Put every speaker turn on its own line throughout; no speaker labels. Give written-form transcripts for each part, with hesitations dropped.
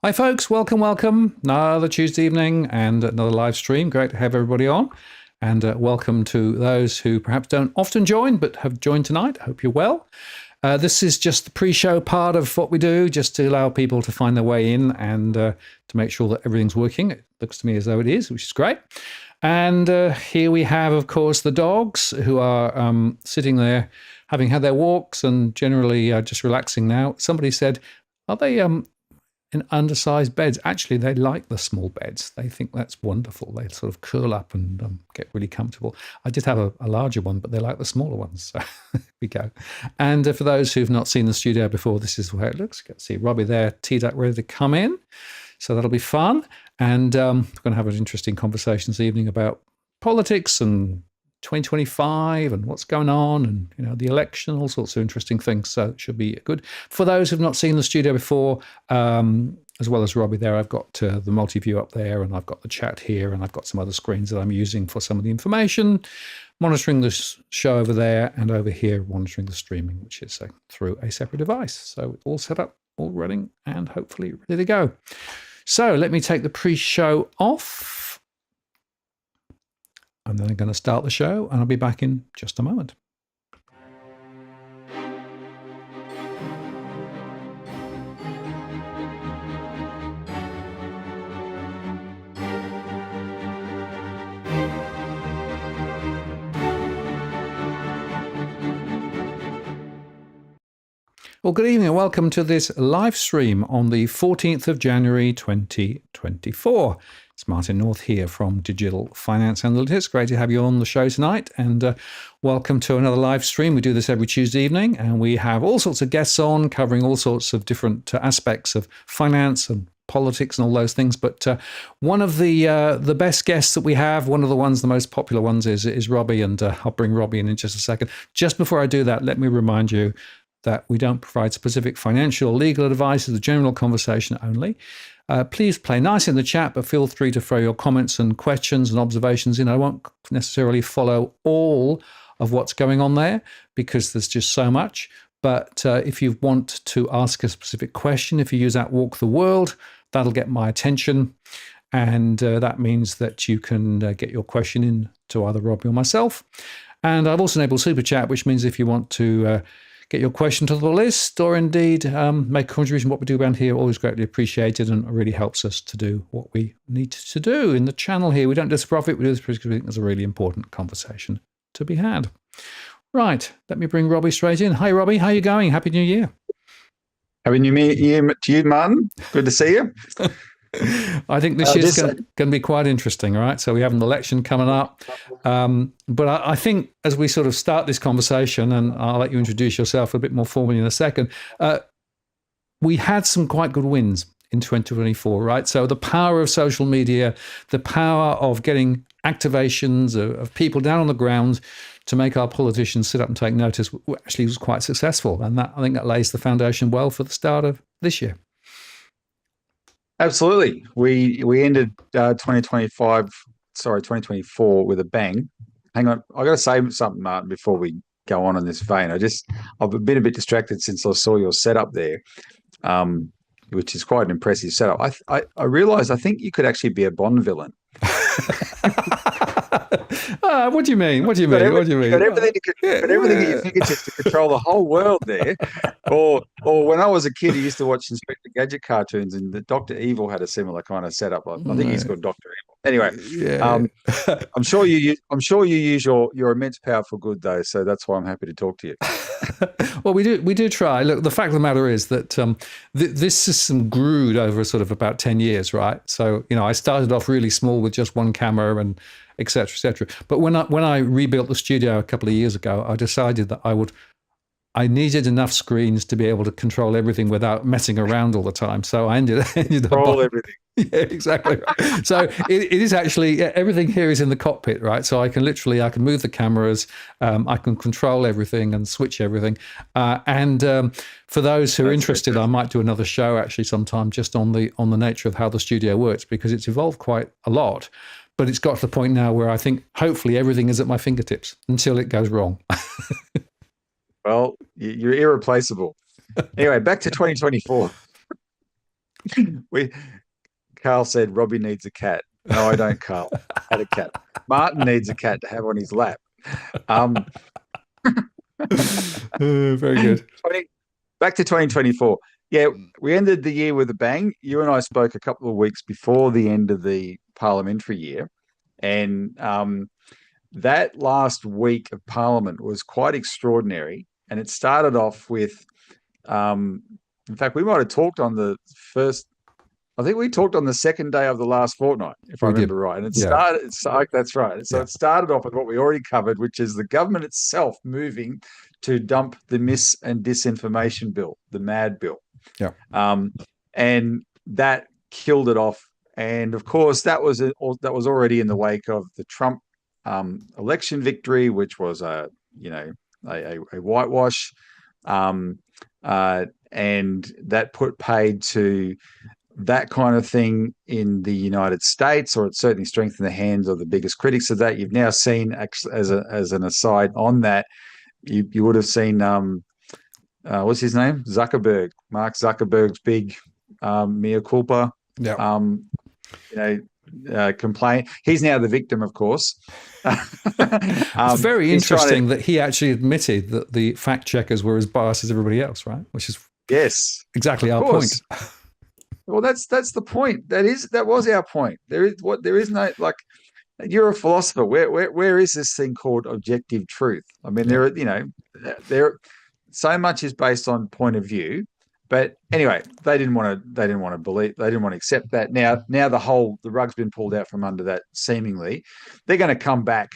Hi folks, welcome. Another Tuesday evening and another live stream. Great to have everybody on. And welcome to those who perhaps don't often join, but have joined tonight. I hope you're well. This is just the pre-show part of what we do, just to allow people to find their way in and to make sure that everything's working. It looks to me as though it is, which is great. And here we have, of course, the dogs who are sitting there, having had their walks and generally just relaxing now. Somebody said, are they in undersized beds. Actually, they like the small beds. They think that's wonderful. They sort of curl up and get really comfortable. I did have a larger one, but they like the smaller ones. So there we go. And for those who've not seen the studio before, this is where it looks. You can see Robbie there, teed up, ready to come in. So that'll be fun. And we're going to have an interesting conversation this evening about politics and 2025 and what's going on and the election, all sorts of interesting things. So it should be good. For those who've not seen the studio before, as well as Robbie there, I've got the multi-view up there, and I've got the chat here, and I've got some other screens that I'm using for some of the information, monitoring the show over there, and over here monitoring the streaming, which is through a separate device. So all set up, all running, and hopefully ready to go. So let me take the pre-show off. And then I'm going to start the show, and I'll be back in just a moment. Well, good evening and welcome to this live stream on the 14th of January 2024. It's Martin North here from Digital Finance Analytics. Great to have you on the show tonight, and welcome to another live stream. We do this every Tuesday evening, and we have all sorts of guests on covering all sorts of different aspects of finance and politics and all those things. But one of the best guests that we have, one of the most popular ones is Robbie, and I'll bring Robbie in just a second. Just before I do that, let me remind you that we don't provide specific financial or legal advice. It's a general conversation only. Please play nice in the chat, but feel free to throw your comments and questions and observations in. I won't necessarily follow all of what's going on there because there's just so much. But if you want to ask a specific question, if you use that Walk the World, that'll get my attention. And that means that you can get your question in to either Robbie or myself. And I've also enabled Super Chat, which means if you want to get your question to the list, or indeed make a contribution to what we do around here, always greatly appreciated, and it really helps us to do what we need to do in the channel here. We don't do this for profit, we do this because we think there's a really important conversation to be had. Right, let me bring Robbie straight in. Hi, Robbie, how are you going? Happy New Year.
Happy New Year to you, Martin. Good to see you.
I think this year's going to be quite interesting, right? So we have an election coming up. But I think as we sort of start this conversation, and I'll let you introduce yourself a bit more formally in a second, we had some quite good wins in 2024, right? So the power of social media, the power of getting activations of people down on the ground to make our politicians sit up and take notice actually was quite successful. And I think that lays the foundation well for the start of this year.
Absolutely. We ended 2024 with a bang. Hang on, I got to say something, Martin, before we go on in this vein. I've been a bit distracted since I saw your setup there, which is quite an impressive setup. I realised I think you could actually be a Bond villain.
What do you mean? What do you mean?
Got everything at your fingertips to control the whole world there. Or when I was a kid, I used to watch Inspector Gadget cartoons, and the Dr. Evil had a similar kind of setup. I think he's called Dr. Evil. Anyway, I'm sure you use your immense power for good, though. So that's why I'm happy to talk to you.
Well, we do try. Look, the fact of the matter is that this system grew over sort of about 10 years, right? So I started off really small with just one camera and et cetera, et cetera. But when I rebuilt the studio a couple of years ago, I decided that I needed enough screens to be able to control everything without messing around all the time. So I ended up
control everything.
Yeah, exactly. So it is actually, everything here is in the cockpit, right? So I can move the cameras, I can control everything and switch everything. And for those who are interested, I might do another show actually sometime just on the nature of how the studio works, because it's evolved quite a lot. But it's got to the point now where I think hopefully everything is at my fingertips until it goes wrong.
Well, you're irreplaceable. Anyway, back to 2024. Carl said Robbie needs a cat. No, I don't, Carl. I had a cat. Martin needs a cat to have on his lap.
Very good.
Back to 2024. Yeah, we ended the year with a bang. You and I spoke a couple of weeks before the end of the parliamentary year. And that last week of Parliament was quite extraordinary. And it started off with, in fact, we might have talked on the first I think we talked on the second day of the last fortnight, if I remember right. And that's right. So it started off with what we already covered, which is the government itself moving to dump the mis and disinformation bill, the MAD bill.
Yeah.
And that killed it off. And of course, that was already in the wake of the Trump election victory, which was a whitewash, and that put paid to that kind of thing in the United States, or it certainly strengthened the hands of the biggest critics of that. You've now seen, as an aside on that, you would have seen what's his name, Mark Zuckerberg's big mea culpa, complaint. He's now the victim, of course.
It's very interesting that he actually admitted that the fact checkers were as biased as everybody else, right? Which is exactly our point.
Well, that's the point. That was our point. There is no, like, you're a philosopher. Where is this thing called objective truth? I mean, there so much is based on point of view. But anyway, they didn't want to accept that. Now the rug's been pulled out from under that. Seemingly, they're going to come back.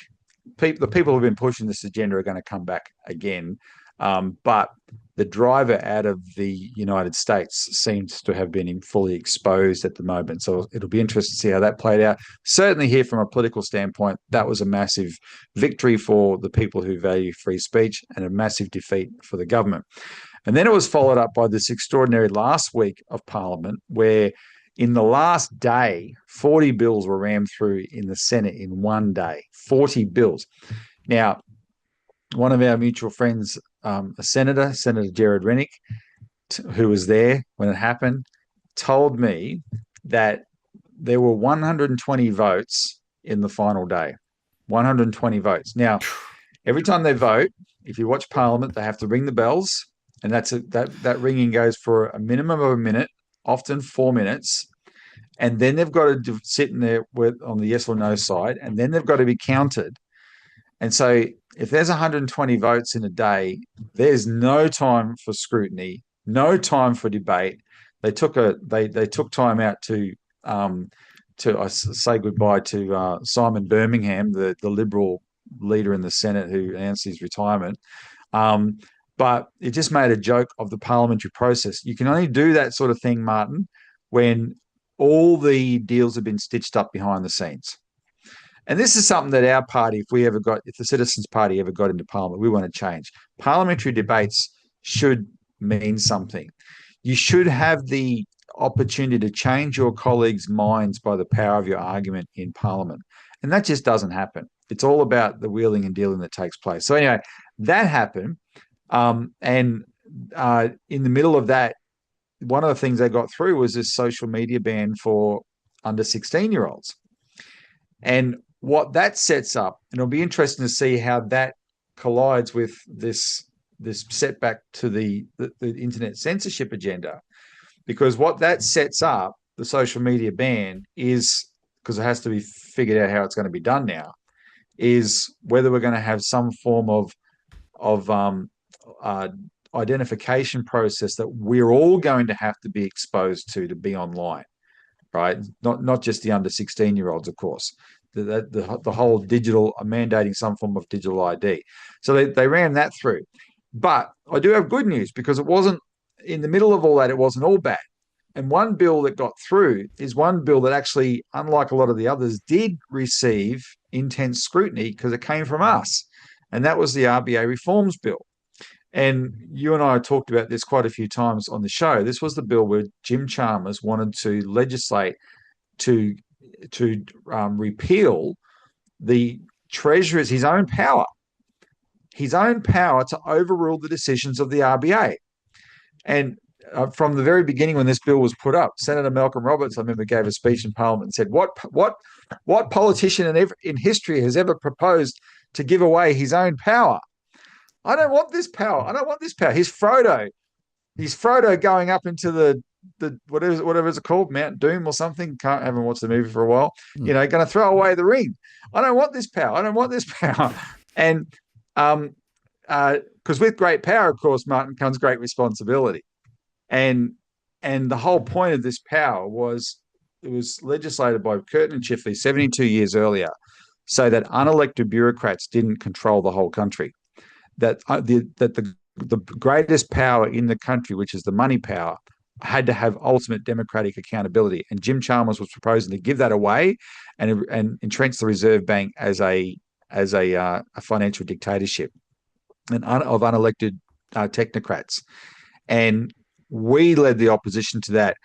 The people who've been pushing this agenda are going to come back again. But the driver out of the United States seems to have been fully exposed at the moment. So it'll be interesting to see how that played out. Certainly here from a political standpoint, that was a massive victory for the people who value free speech and a massive defeat for the government. And then it was followed up by this extraordinary last week of Parliament, where in the last day, 40 bills were rammed through in the Senate in one day. 40 bills. Now, one of our mutual friends, Senator Jared Rennick, who was there when it happened, told me that there were 120 votes in the final day. 120 votes. Now, every time they vote, if you watch Parliament, they have to ring the bells, and that ringing goes for a minimum of a minute, often 4 minutes, and then they've got to sit in there on the yes or no side, and then they've got to be counted. And so if there's 120 votes in a day, there's no time for scrutiny, no time for debate. They took time out to say goodbye to Simon Birmingham, the Liberal leader in the Senate who announced his retirement. But it just made a joke of the parliamentary process. You can only do that sort of thing, Martin, when all the deals have been stitched up behind the scenes. And this is something that our party, if the Citizens Party ever got into Parliament, we want to change. Parliamentary debates should mean something. You should have the opportunity to change your colleagues' minds by the power of your argument in Parliament. And that just doesn't happen. It's all about the wheeling and dealing that takes place. So anyway, that happened. And in the middle of that, one of the things they got through was this social media ban for under 16-year-olds. And what that sets up, and it'll be interesting to see how that collides with this setback to the internet censorship agenda, because what that sets up, the social media ban, is, because it has to be figured out how it's going to be done now, is whether we're going to have some form of identification process that we're all going to have to be exposed to be online, right? Not just the under 16-year-olds, of course. The whole digital, mandating some form of digital ID. So they ran that through. But I do have good news, because it wasn't, in the middle of all that, it wasn't all bad. And one bill that got through is one bill that actually, unlike a lot of the others, did receive intense scrutiny because it came from us. And that was the RBA reforms bill. And you and I talked about this quite a few times on the show. This was the bill where Jim Chalmers wanted to legislate to repeal the Treasurer's, his own power to overrule the decisions of the RBA. And from the very beginning, when this bill was put up, Senator Malcolm Roberts, I remember, gave a speech in Parliament and said, what politician in history has ever proposed to give away his own power? I don't want this power. I don't want this power. He's Frodo. He's Frodo going up into the whatever it's called, Mount Doom or something. Haven't watched the movie for a while. Going to throw away the ring. I don't want this power. I don't want this power. And because with great power, of course, Martin, comes great responsibility. And And the whole point of this power was it was legislated by Curtin and Chifley 72 years earlier, so that unelected bureaucrats didn't control the whole country. That the greatest power in the country, which is the money power, had to have ultimate democratic accountability. And Jim Chalmers was proposing to give that away and entrench the Reserve Bank as a financial dictatorship and of unelected technocrats. And we led the opposition to that.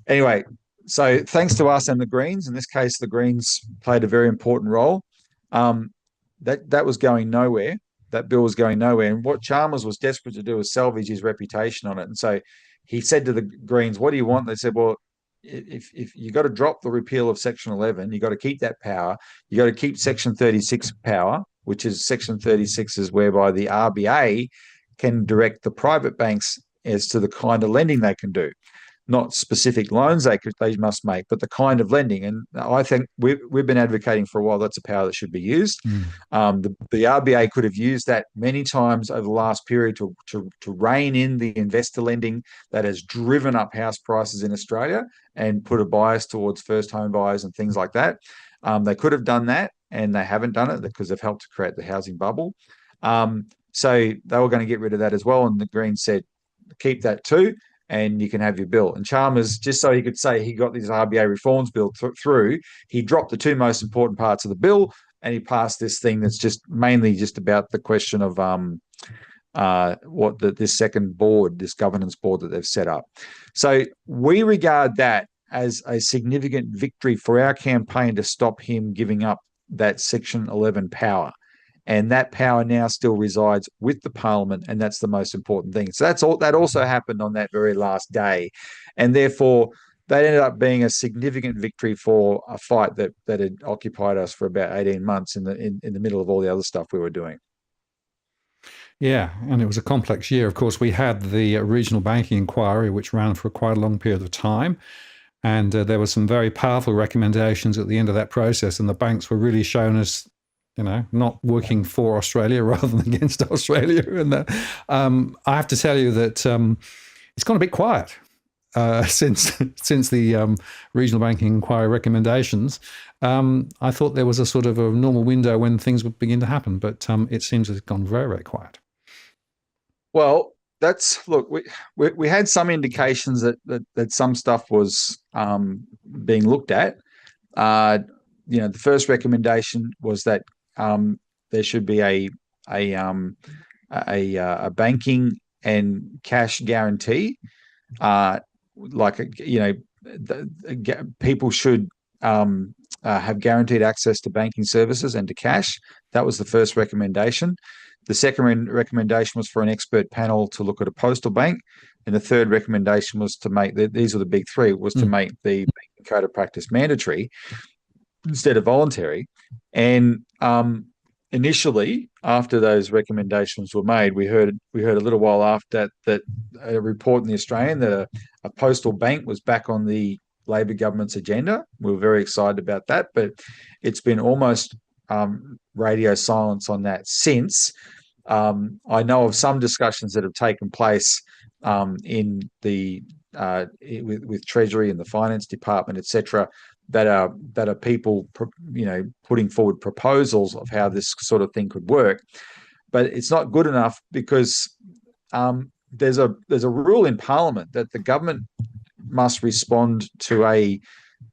Anyway, so thanks to us and the Greens, in this case, the Greens played a very important role. That was going nowhere. That bill was going nowhere. And what Chalmers was desperate to do was salvage his reputation on it. And so he said to the Greens, what do you want? They said, well, if you got to drop the repeal of Section 11, you got to keep that power. You got to keep Section 36 power, which is Section 36 is whereby the RBA can direct the private banks as to the kind of lending they can do. Not specific loans they must make, but the kind of lending. And I think we've been advocating for a while that's a power that should be used. The RBA could have used that many times over the last period to rein in the investor lending that has driven up house prices in Australia and put a bias towards first home buyers and things like that. They could have done that, and they haven't done it because they've helped to create the housing bubble. So they were going to get rid of that as well, and the Greens said, keep that too, and you can have your bill. And Chalmers, just so he could say he got these RBA reforms bill through, he dropped the two most important parts of the bill, and he passed this thing that's just mainly just about the question of this second board, this governance board that they've set up. So we regard that as a significant victory for our campaign to stop him giving up that Section 11 power. And that power now still resides with the Parliament, and that's the most important thing. So that also happened on that very last day, and therefore that ended up being a significant victory for a fight that had occupied us for about 18 months in the middle of all the other stuff we were doing.
Yeah, and it was a complex year. Of course, we had the regional banking inquiry, which ran for quite a long period of time. And there were some very powerful recommendations at the end of that process, and the banks were really shown as not working for Australia rather than against Australia. And I have to tell you that it's gone a bit quiet since the regional banking inquiry recommendations. I thought there was a sort of a normal window when things would begin to happen, but it seems to have gone very, very quiet.
Well, we had some indications that some stuff was being looked at. The first recommendation was that there should be a banking and cash guarantee. People should have guaranteed access to banking services and to cash. That was the first recommendation. The second recommendation was for an expert panel to look at a postal bank. And the third recommendation was to make, these are the big three, was to make the banking code of practice mandatory instead of voluntary. And initially, after those recommendations were made, we heard a little while after that a report in the Australian that a postal bank was back on the Labor government's agenda. We were very excited about that, but it's been almost radio silence on that since. I know of some discussions that have taken place in the with Treasury and the Finance Department, etc., that are people putting forward proposals of how this sort of thing could work, but it's not good enough because there's a rule in Parliament that the government must respond to an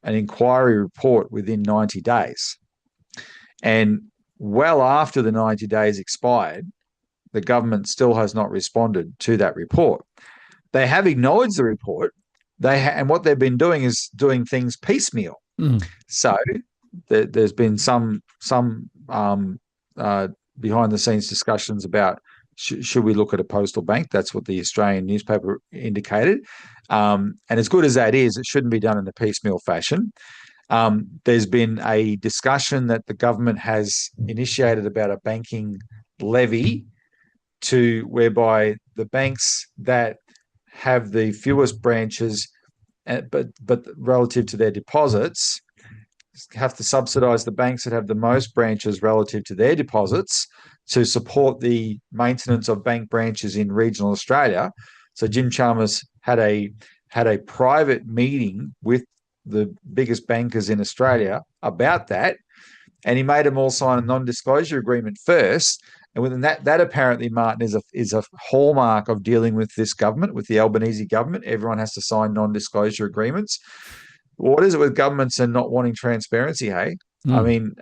inquiry report within 90 days. And well after the 90 days expired, the government still has not responded to that report. They have acknowledged the report. And what they've been doing is doing things piecemeal. So there's been some behind the scenes discussions about should we look at a postal bank? That's what the Australian newspaper indicated. And as good as that is, it shouldn't be done in a piecemeal fashion. There's been a discussion that the government has initiated about a banking levy whereby the banks that have the fewest branches, but relative to their deposits, have to subsidise the banks that have the most branches relative to their deposits to support the maintenance of bank branches in regional Australia. So Jim Chalmers had a had a private meeting with the biggest bankers in Australia about that, and he made them all sign a non-disclosure agreement first. And within that apparently, Martin, is a hallmark of dealing with this government, with the Albanese government. Everyone has to sign non-disclosure agreements. What is it with governments and not wanting transparency? Hey, I mean,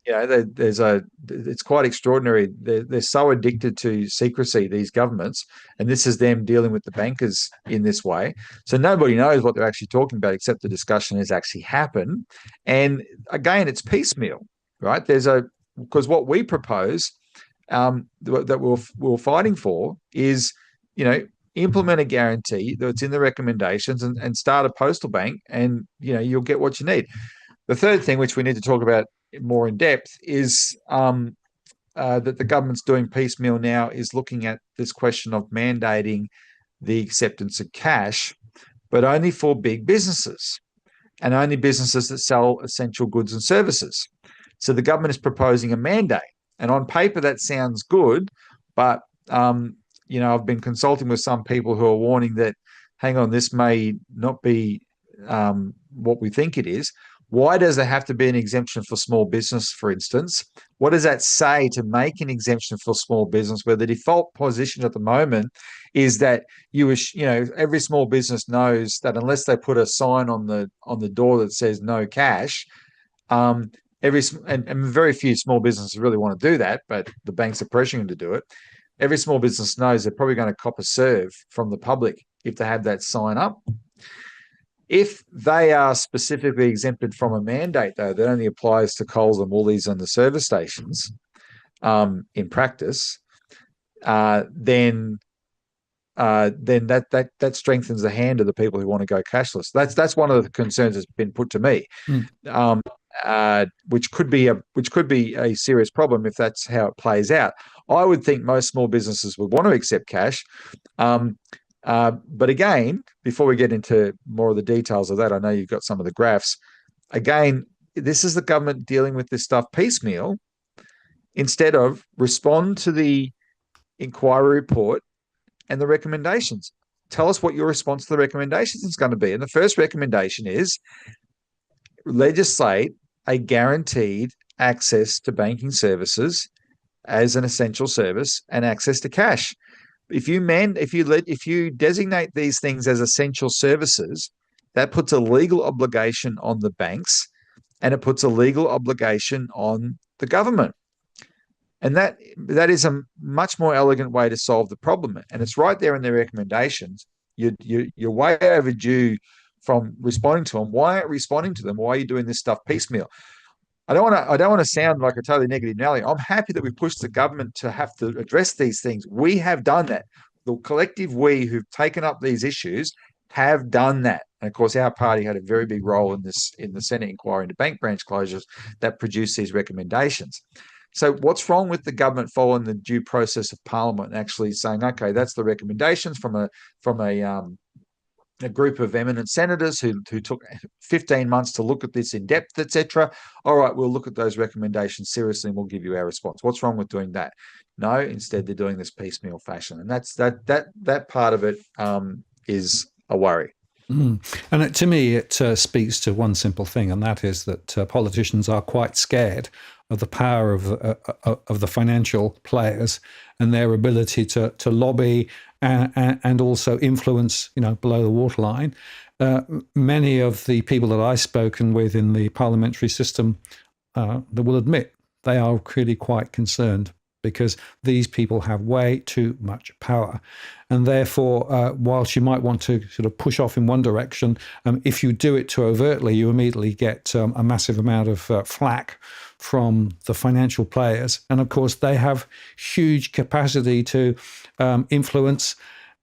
it's quite extraordinary. They're so addicted to secrecy, these governments, and this is them dealing with the bankers in this way. So nobody knows what they're actually talking about, except the discussion has actually happened. And again, it's piecemeal, right? Because what we propose, that we're fighting for, is, implement a guarantee that's in the recommendations, and start a postal bank, and you'll get what you need. The third thing, which we need to talk about more in depth, is that the government's doing piecemeal now, is looking at this question of mandating the acceptance of cash, but only for big businesses, and only businesses that sell essential goods and services. So the government is proposing a mandate, and on paper that sounds good, but I've been consulting with some people who are warning that, hang on, this may not be what we think it is. Why does there have to be an exemption for small business, for instance? What does that say to make an exemption for small business, where the default position at the moment is that every small business knows that unless they put a sign on the door that says no cash, and very few small businesses really want to do that, but the banks are pressuring them to do it. Every small business knows they're probably going to cop a serve from the public if they have that sign up. If they are specifically exempted from a mandate, though, that only applies to Coles and Woolies and the service stations, in practice, then that strengthens the hand of the people who want to go cashless. That's one of the concerns that's been put to me, which could be a serious problem if that's how it plays out. I would think most small businesses would want to accept cash. But again, before we get into more of the details of that, I know you've got some of the graphs. Again, this is the government dealing with this stuff piecemeal, instead of respond to the inquiry report and the recommendations. Tell us what your response to the recommendations is going to be. And the first recommendation is legislate a guaranteed access to banking services as an essential service and access to cash. If you designate these things as essential services, that puts a legal obligation on the banks, and it puts a legal obligation on the government. And that is a much more elegant way to solve the problem. And it's right there in their recommendations. You're way overdue from responding to them. Why aren't you responding to them? Why are you doing this stuff piecemeal? I don't want to sound like a totally negative Nelly. I'm happy that we pushed the government to have to address these things. We have done that. The collective we who've taken up these issues have done that. And of course, our party had a very big role in the Senate inquiry into bank branch closures that produced these recommendations. So what's wrong with the government following the due process of Parliament and actually saying, okay, that's the recommendations from a group of eminent senators who took 15 months to look at this in depth, etc. All right, we'll look at those recommendations seriously and we'll give you our response. What's wrong with doing that? No, instead they're doing this piecemeal fashion, and that part of it is a worry.
And to me, it speaks to one simple thing, and that is that politicians are quite scared of the power of the financial players and their ability to lobby and also influence, below the waterline. Many of the people that I've spoken with in the parliamentary system that will admit they are really quite concerned, because these people have way too much power. And therefore, whilst you might want to sort of push off in one direction, if you do it too overtly, you immediately get a massive amount of flack from the financial players. And of course, they have huge capacity to influence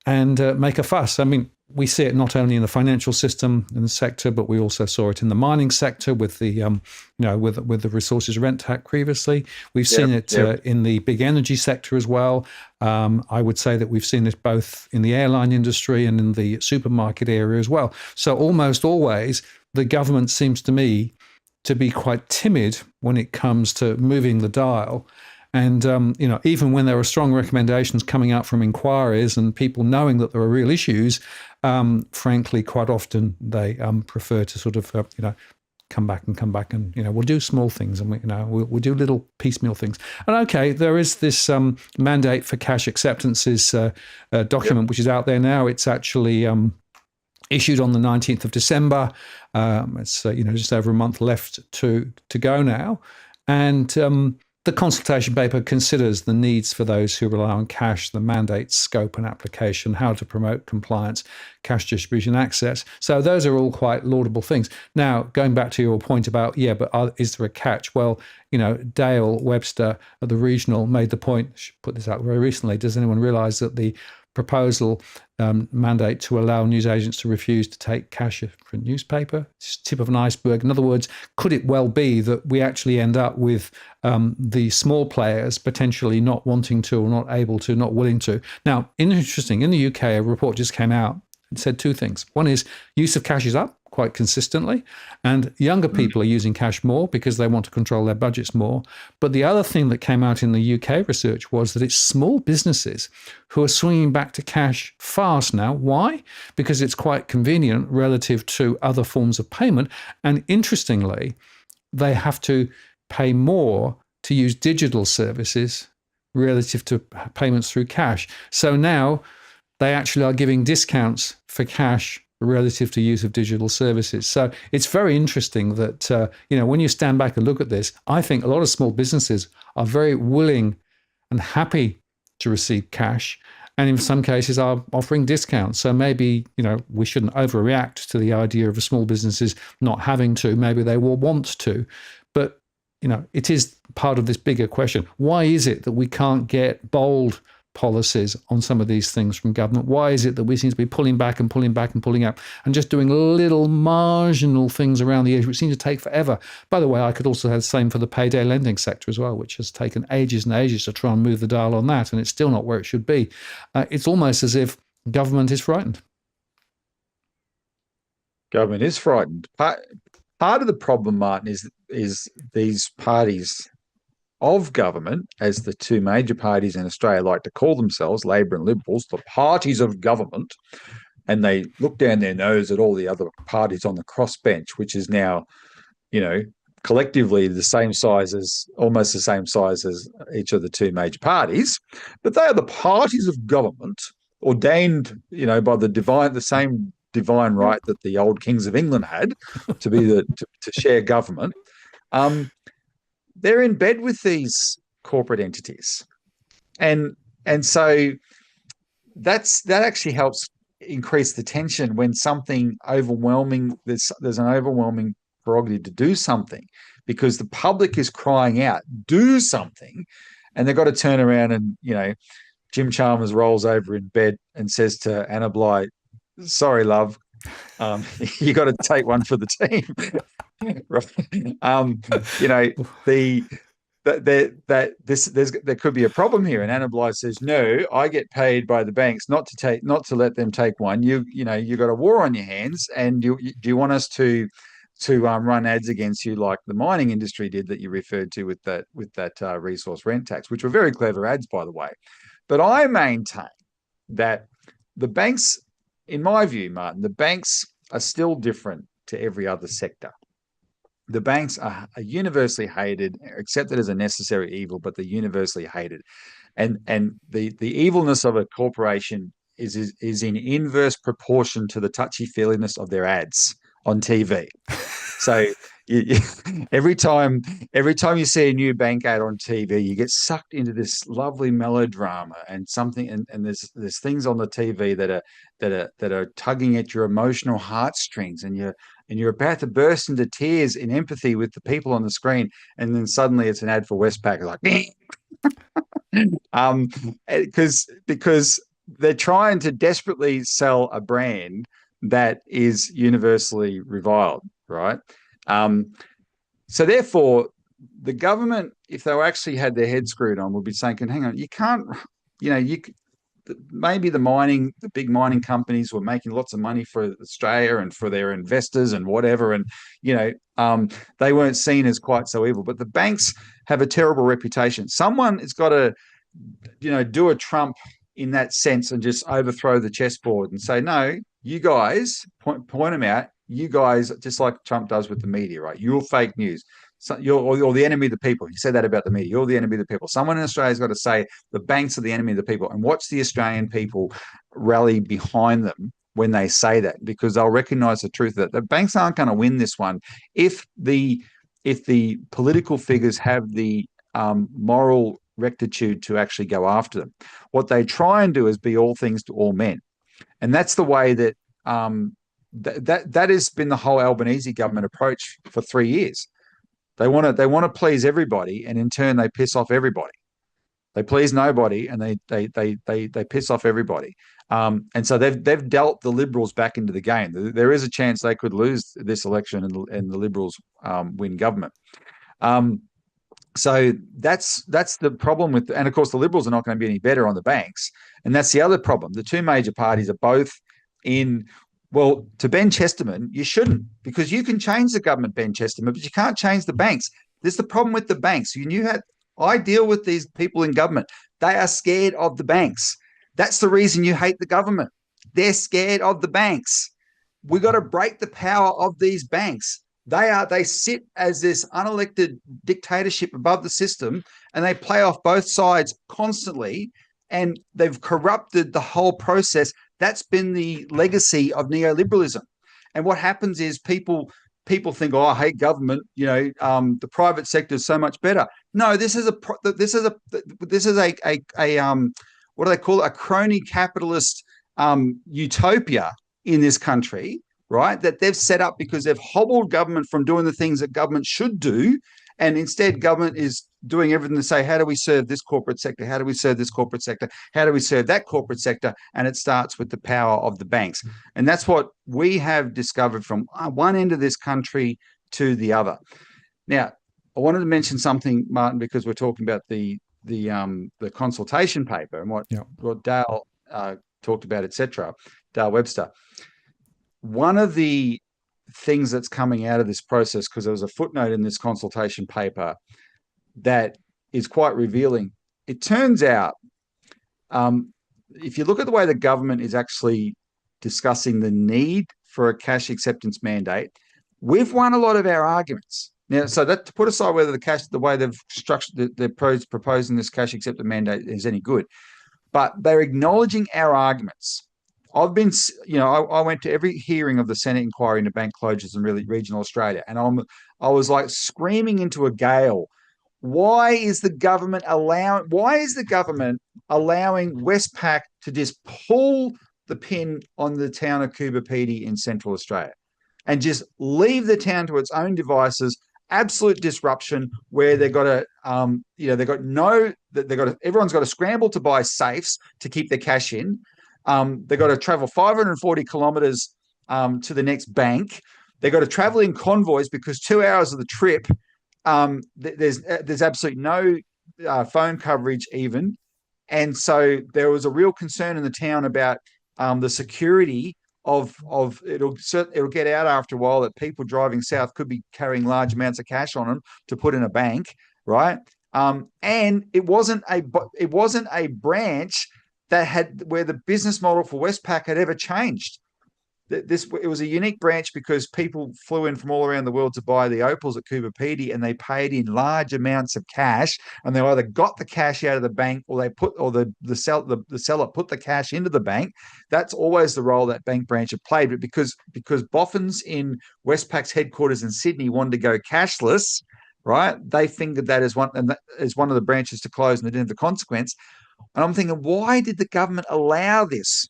and make a fuss. I mean, we see it not only in the financial system in the sector, but we also saw it in the mining sector with the, with the resources rent tax previously. We've seen it in the big energy sector as well. I would say that we've seen it both in the airline industry and in the supermarket area as well. So almost always, the government seems to me to be quite timid when it comes to moving the dial And even when there are strong recommendations coming out from inquiries and people knowing that there are real issues, frankly, quite often they prefer to sort of come back and we'll do small things, and we'll do little piecemeal things. And okay, there is this mandate for cash acceptances document, which is out there now. It's actually issued on the 19th of December. It's just over a month left to go now, and the consultation paper considers the needs for those who rely on cash, the mandate, scope and application, how to promote compliance, cash distribution access. So those are all quite laudable things. Now, going back to your point about, is there a catch? Well, Dale Webster at the regional made the point, I should put this out very recently, does anyone realise that the proposal mandate to allow newsagents to refuse to take cash for a newspaper, it's tip of an iceberg. In other words, could it well be that we actually end up with the small players potentially not wanting to, or not able to, not willing to? Now, interesting, in the UK, a report just came out and said two things. One is use of cash is up quite consistently, and younger people are using cash more because they want to control their budgets more. But the other thing that came out in the UK research was that it's small businesses who are swinging back to cash fast now. Why? Because it's quite convenient relative to other forms of payment. And interestingly, they have to pay more to use digital services relative to payments through cash. So now they actually are giving discounts for cash relative to use of digital services. So it's very interesting that, when you stand back and look at this, I think a lot of small businesses are very willing and happy to receive cash, and in some cases are offering discounts. So maybe, we shouldn't overreact to the idea of small businesses not having to. Maybe they will want to. But, it is part of this bigger question. Why is it that we can't get bold policies on some of these things from government? Why is it that we seem to be pulling back and pulling back and pulling up and just doing little marginal things around the edge, which seem to take forever? By the way, I could also have the same for the payday lending sector as well, which has taken ages and ages to try and move the dial on that, and it's still not where it should be. It's almost as if government is frightened.
Government is frightened. Part of the problem, Martin, is these parties of government, as the two major parties in Australia like to call themselves, Labor and Liberals, the parties of government, and they look down their nose at all the other parties on the crossbench, which is now, collectively almost the same size as each of the two major parties, but they are the parties of government ordained, by the same divine right that the old kings of England had to be to share government. They're in bed with these corporate entities, and so that actually helps increase the tension when something overwhelming. There's an overwhelming prerogative to do something, because the public is crying out, "Do something," and they've got to turn around and Jim Chalmers rolls over in bed and says to Anna Bligh, "Sorry, love, you got to take one for the team." There could be a problem here, and Anna Bligh says, "No, I get paid by the banks not to let them take one. You got a war on your hands, and do you want us to run ads against you like the mining industry did that you referred to with that resource rent tax, which were very clever ads, by the way." But I maintain that the banks, in my view, Martin, the banks are still different to every other sector. The banks are universally hated, accepted as a necessary evil, but they're universally hated. And the evilness of a corporation is in inverse proportion to the touchy-feeliness of their ads on TV. So every time you see a new bank ad on TV, you get sucked into this lovely melodrama and something, and there's things on the TV that are tugging at your emotional heartstrings, and you're about to burst into tears in empathy with the people on the screen, and then suddenly it's an ad for Westpac, like because they're trying to desperately sell a brand that is universally reviled, right? So therefore, the government, if they actually had their head screwed on, would be saying, "Hang on, you can't, maybe the big mining companies were making lots of money for Australia and for their investors and whatever, and they weren't seen as quite so evil. But the banks have a terrible reputation. Someone has got to, do a Trump in that sense and just overthrow the chessboard and say, no, you guys, point them out. You guys, just like Trump does with the media, right? You're fake news. So you're the enemy of the people. You said that about the media. You're the enemy of the people. Someone in Australia's got to say the banks are the enemy of the people, and watch the Australian people rally behind them when they say that, because they'll recognise the truth that the banks aren't going to win this one if the political figures have the moral rectitude to actually go after them. What they try and do is be all things to all men, and that's the way that that has been the whole Albanese government approach for 3 years. They want to please everybody, and in turn they piss off everybody. They please nobody, and they piss off everybody. And so they've dealt the Liberals back into the game. There is a chance they could lose this election and the Liberals win government. So that's the problem with, and of course the Liberals are not going to be any better on the banks, and that's the other problem. The two major parties are both in. Well, to Ben Chesterman, you shouldn't, because you can change the government, Ben Chesterman, but you can't change the banks. There's the problem with the banks. I deal with these people in government. They are scared of the banks. That's the reason you hate the government. They're scared of the banks. We got to break the power of these banks. They sit as this unelected dictatorship above the system, and they play off both sides constantly, and they've corrupted the whole process. That's been the legacy of neoliberalism. And what happens is people think, oh, I hate government. The private sector is so much better. No, this is a what do they call it? A crony capitalist utopia in this country, right? That they've set up because they've hobbled government from doing the things that government should do. And instead, government is doing everything to say, how do we serve this corporate sector? How do we serve this corporate sector? How do we serve that corporate sector? And it starts with the power of the banks. And that's what we have discovered from one end of this country to the other. Now, I wanted to mention something, Martin, because we're talking about the consultation paper and what Dale talked about, etc. Dale Webster. One of the things that's coming out of this process, because there was a footnote in this consultation paper that is quite revealing. It turns out, if you look at the way the government is actually discussing the need for a cash acceptance mandate, we've won a lot of our arguments. Now, so that, to put aside whether the way they've structured, they're proposing this cash acceptance mandate is any good, but they're acknowledging our arguments. I've been, I went to every hearing of the Senate inquiry into bank closures in regional Australia, and I was like screaming into a gale. Why is the government allowing Westpac to just pull the pin on the town of Coober Pedy in Central Australia and just leave the town to its own devices? Absolute disruption, where they've got to, everyone's got to scramble to buy safes to keep their cash in. They've got to travel 540 kilometres to the next bank. They've got to travel in convoys because 2 hours of the trip, there's absolutely no phone coverage even. And so there was a real concern in the town about the security of it'll get out after a while that people driving south could be carrying large amounts of cash on them to put in a bank, right? And it wasn't a branch that had where the business model for Westpac had ever changed. It was a unique branch because people flew in from all around the world to buy the opals at Coober Pedy, and they paid in large amounts of cash, and they either got the cash out of the bank or the seller put the cash into the bank. That's always the role that bank branch had played. But because boffins in Westpac's headquarters in Sydney wanted to go cashless, right? They fingered that as one of the branches to close, and they didn't have the consequence. And I'm thinking, why did the government allow this?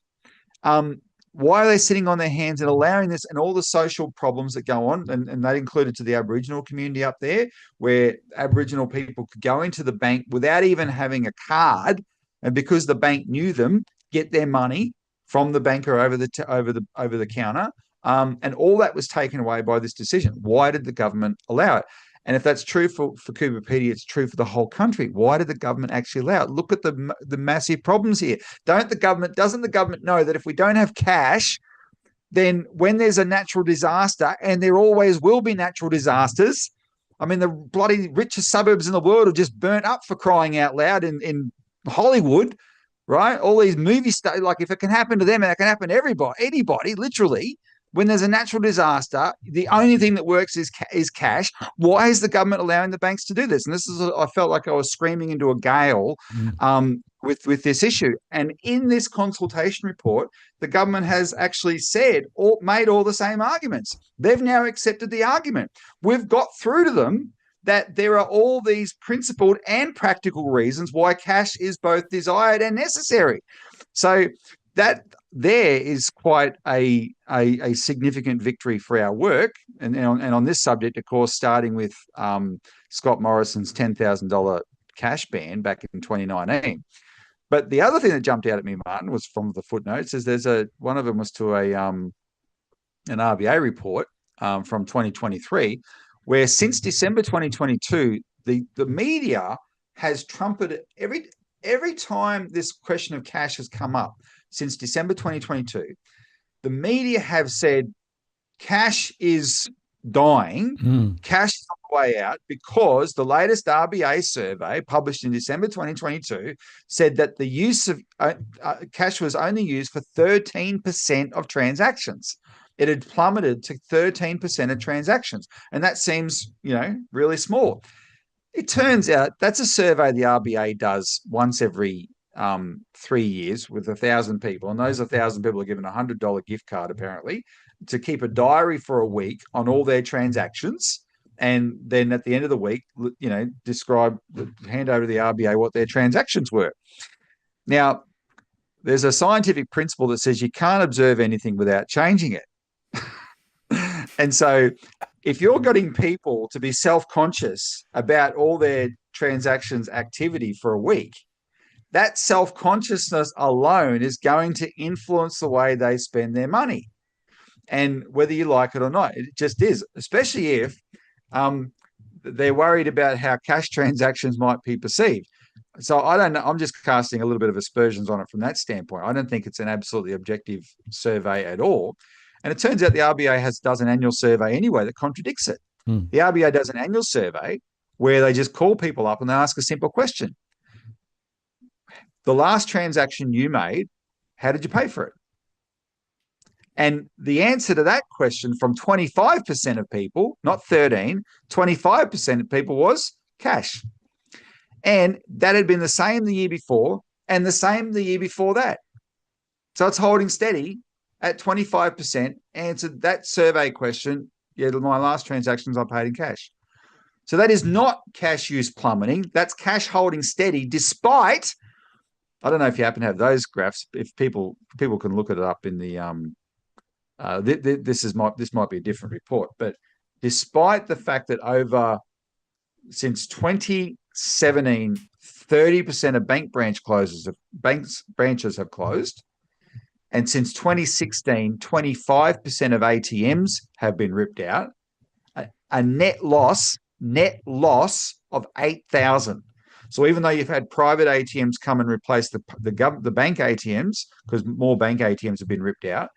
Why are they sitting on their hands and allowing this and all the social problems that go on? And that included to the Aboriginal community up there, where Aboriginal people could go into the bank without even having a card, and because the bank knew them, get their money from the banker over the counter. And all that was taken away by this decision. Why did the government allow it? And if that's true for Cooper Pedy, it's true for the whole country. Why did the government actually allow it? Look at the massive problems here. Doesn't the government know that if we don't have cash, then when there's a natural disaster, and there always will be natural disasters, I mean, the bloody richest suburbs in the world are just burnt up, for crying out loud, in Hollywood, right? All these movie stars, like, if it can happen to them, and it can happen to anybody, literally. When there's a natural disaster, the only thing that works is cash. Why is the government allowing the banks to do this? And I felt like I was screaming into a gale with this issue. And in this consultation report, the government has actually made all the same arguments. They've now accepted the argument. We've got through to them that there are all these principled and practical reasons why cash is both desired and necessary. So that there is quite a significant victory for our work. And on this subject, of course, starting with Scott Morrison's $10,000 cash ban back in 2019. But the other thing that jumped out at me, Martin, was from the footnotes, is one of them was to an RBA report from 2023, where since December 2022, the media has trumpeted every time this question of cash has come up. Since December 2022, the media have said cash is dying, cash is on the way out, because the latest RBA survey published in December 2022 said that the use of cash was only used for 13% of transactions. It had plummeted to 13% of transactions, and that seems, really small. It turns out that's a survey the RBA does once every 3 years with 1,000 people, and those 1,000 people are given a $100 gift card, apparently, to keep a diary for a week on all their transactions, and then at the end of the week, hand over to the RBA what their transactions were. Now, there's a scientific principle that says you can't observe anything without changing it. And so if you're getting people to be self-conscious about all their transactions activity for a week, that self-consciousness alone is going to influence the way they spend their money. And whether you like it or not, it just is, especially if they're worried about how cash transactions might be perceived. So I don't know. I'm just casting a little bit of aspersions on it from that standpoint. I don't think it's an absolutely objective survey at all. And it turns out the RBA does an annual survey anyway that contradicts it. The RBA does an annual survey where they just call people up and they ask a simple question. The last transaction you made, how did you pay for it? And the answer to that question from 25% of people, not 13, 25% of people was cash. And that had been the same the year before and the same the year before that. So it's holding steady at 25%, answered that survey question. Yeah, my last transactions I paid in cash. So that is not cash use plummeting. That's cash holding steady despite, I don't know if you happen to have those graphs. If people can look it up in the this might be a different report, but despite the fact that since 2017, 30% of branches have closed, and since 2016, 25% of ATMs have been ripped out, a net loss of 8,000. So even though you've had private ATMs come and replace the bank ATMs, because more bank ATMs have been ripped out,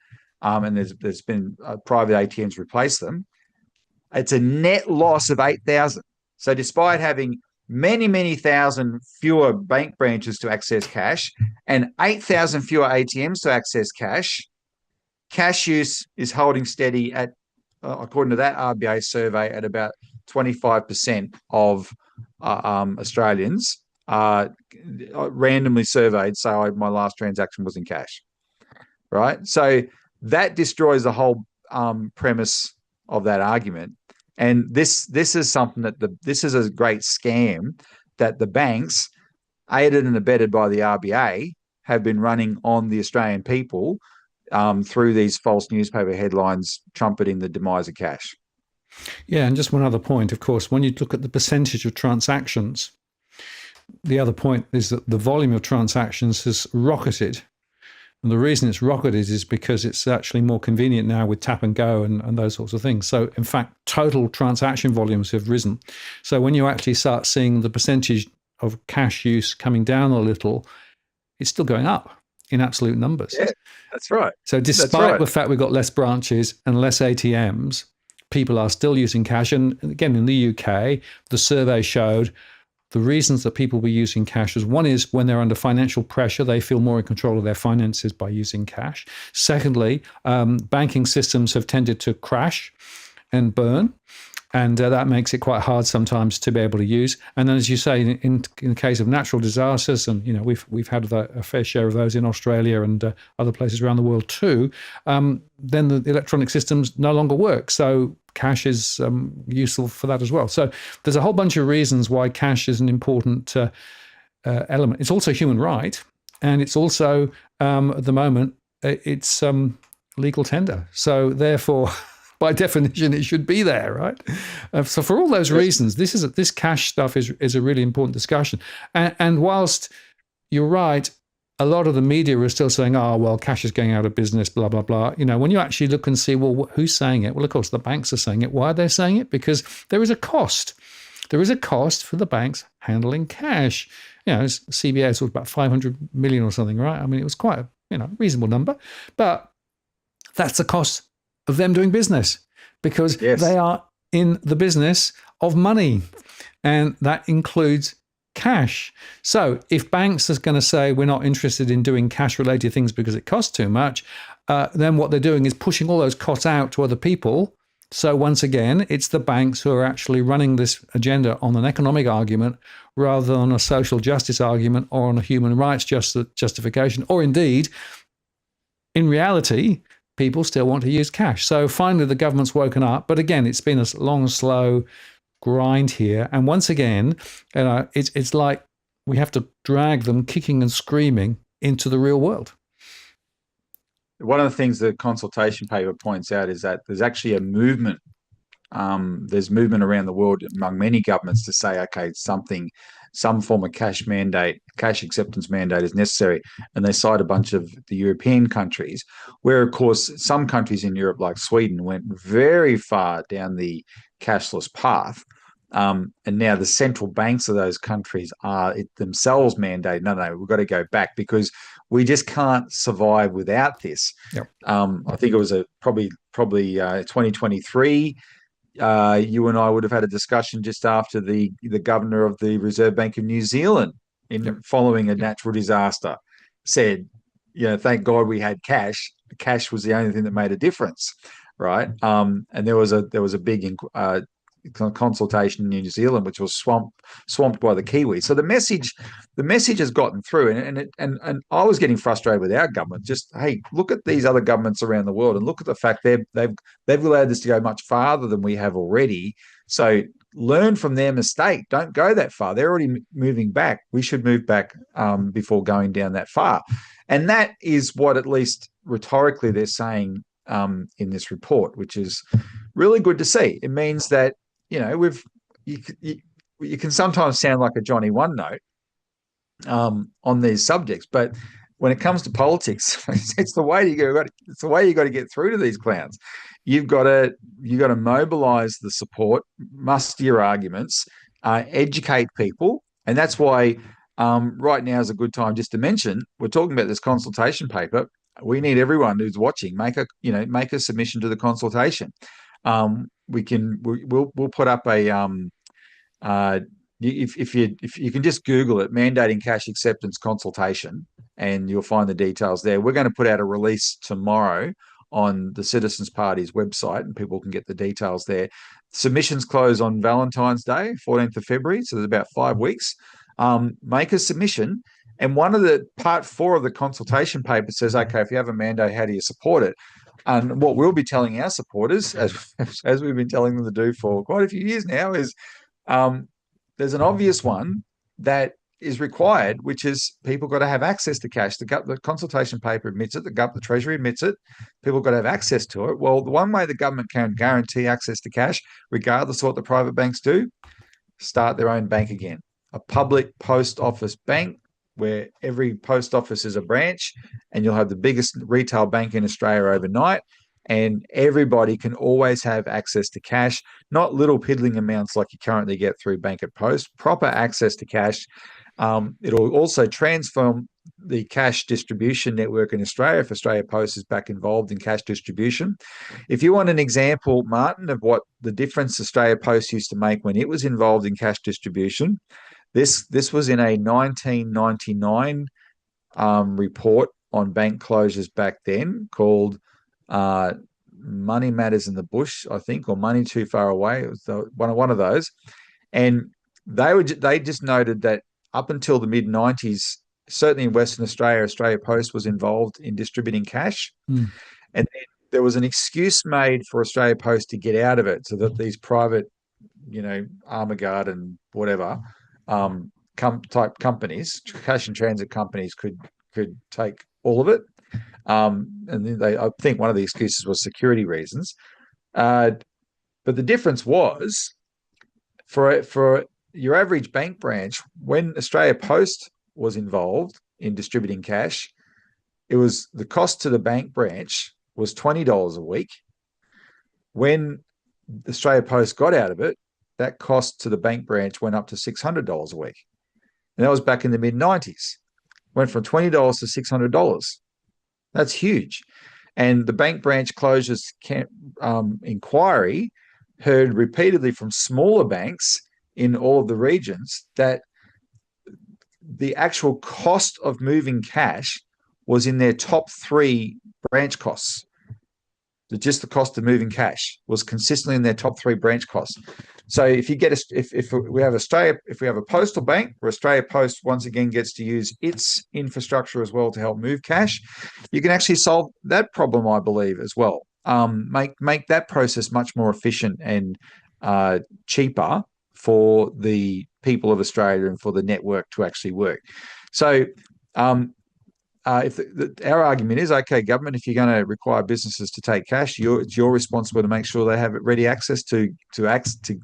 and there's been private ATMs replace them, it's a net loss of 8,000. So despite having many, many thousand fewer bank branches to access cash and 8,000 fewer ATMs to access cash, cash use is holding steady at, according to that RBA survey, at about 25% of Australians randomly surveyed say my last transaction was in cash, right? So that destroys the whole premise of that argument. And this is something that this is a great scam that the banks, aided and abetted by the RBA, have been running on the Australian people through these false newspaper headlines trumpeting the demise of cash.
Yeah, and just one other point, of course, when you look at the percentage of transactions, the other point is that the volume of transactions has rocketed And the reason it's rocketed is because it's actually more convenient now with tap and go and those sorts of things. So in fact, total transaction volumes have risen. So when you actually start seeing the percentage of cash use coming down a little, it's still going up in absolute numbers.
Yeah, that's right.
So despite the fact we've got less branches and less ATMs, people are still using cash. And again, in the UK, the survey showed the reasons that people were using cash was, one is when they're under financial pressure, they feel more in control of their finances by using cash. Secondly, banking systems have tended to crash and burn. And that makes it quite hard sometimes to be able to use. And then, as you say, in the case of natural disasters, and we've had a fair share of those in Australia and other places around the world too. Then the electronic systems no longer work, so cash is useful for that as well. So there's a whole bunch of reasons why cash is an important element. It's also a human right, and it's also at the moment it's legal tender. So therefore, by definition, it should be there, right? So for all those reasons, this cash stuff is a really important discussion. And whilst you're right, a lot of the media are still saying, "Oh, well, cash is going out of business," blah blah blah. When you actually look and see, well, who's saying it? Well, of course, the banks are saying it. Why are they saying it? Because there is a cost. There is a cost for the banks handling cash. CBS was about 500 million or something, right? I mean, it was quite a reasonable number, but that's the cost of them doing business, because they are in the business of money, and that includes cash. So if banks are going to say we're not interested in doing cash related things because it costs too much, then what they're doing is pushing all those costs out to other people. So once again, it's the banks who are actually running this agenda on an economic argument rather than on a social justice argument or on a human rights justification, or indeed, in reality, people still want to use cash. So finally, the government's woken up. But again, it's been a long, slow grind here. And once again, it's like we have to drag them kicking and screaming into the real world.
One of the things the consultation paper points out is that there's actually a movement. There's movement around the world among many governments to say, okay, some form of cash acceptance mandate is necessary. And they cite a bunch of the European countries where, of course, some countries in Europe, like Sweden, went very far down the cashless path. And now the central banks of those countries are themselves mandated. No, we've got to go back because we just can't survive without this.
Yep.
I think it was probably 2023. You and I would have had a discussion just after the governor of the Reserve Bank of New Zealand, following a natural disaster, said, thank God we had cash. Cash was the only thing that made a difference, right? And there was a big consultation in New Zealand, which was swamped by the Kiwis. So the message has gotten through, and I was getting frustrated with our government. Just, hey, look at these other governments around the world, and look at the fact they've allowed this to go much farther than we have already. So learn from their mistake. Don't go that far. They're already moving back. We should move back before going down that far. And that is what, at least rhetorically, they're saying in this report, which is really good to see. It means that you can sometimes sound like a Johnny One Note on these subjects, but when it comes to politics, it's the way you got to get through to these clowns. You've got to mobilise the support, muster your arguments, educate people, and that's why right now is a good time just to mention we're talking about this consultation paper. We need everyone who's watching make a submission to the consultation. We'll put up if you can just Google it, mandating cash acceptance consultation, and you'll find the details there. We're going to put out a release tomorrow on the Citizens Party's website, and people can get the details there. Submissions close on Valentine's Day, 14th of February, so there's about 5 weeks. Make a submission. And one of the part 4 of the consultation paper says, okay, if you have a mandate, how do you support it? And what we'll be telling our supporters, as we've been telling them to do for quite a few years now, is there's an obvious one that is required, which is people got to have access to cash. The consultation paper admits it. The Treasury admits it. People got to have access to it. Well, the one way the government can guarantee access to cash, regardless of what the private banks do, start their own bank again. A public post office bank where every post office is a branch, and you'll have the biggest retail bank in Australia overnight, and everybody can always have access to cash, not little piddling amounts like you currently get through Bank at Post, proper access to cash. It'll also transform the cash distribution network in Australia if Australia Post is back involved in cash distribution. If you want an example, Martin, of what the difference Australia Post used to make when it was involved in cash distribution, this was in a 1999 report on bank closures back then called Money Matters in the Bush, I think, or Money Too Far Away. It was one of those. And they just noted that up until the mid-90s, certainly in Western Australia, Australia Post was involved in distributing cash. And then there was an excuse made for Australia Post to get out of it so that these private, Armaguard and whatever type companies, cash and transit companies, could take all of it. And then I think one of the excuses was security reasons. But the difference was for your average bank branch, when Australia Post was involved in distributing cash, it was the cost to the bank branch was $20 a week. When Australia Post got out of it, that cost to the bank branch went up to $600 a week. And that was back in the mid-90s. Went from $20 to $600. That's huge. And the bank branch closures inquiry heard repeatedly from smaller banks in all of the regions that the actual cost of moving cash was in their top 3 branch costs. Just the cost of moving cash was consistently in their top 3 branch costs. So if we have a postal bank where Australia Post once again gets to use its infrastructure as well to help move cash, you can actually solve that problem, I believe, as well. Make that process much more efficient and cheaper for the people of Australia and for the network to actually work. So if our argument is, okay, government, if you're going to require businesses to take cash, it's your responsibility to make sure they have ready access to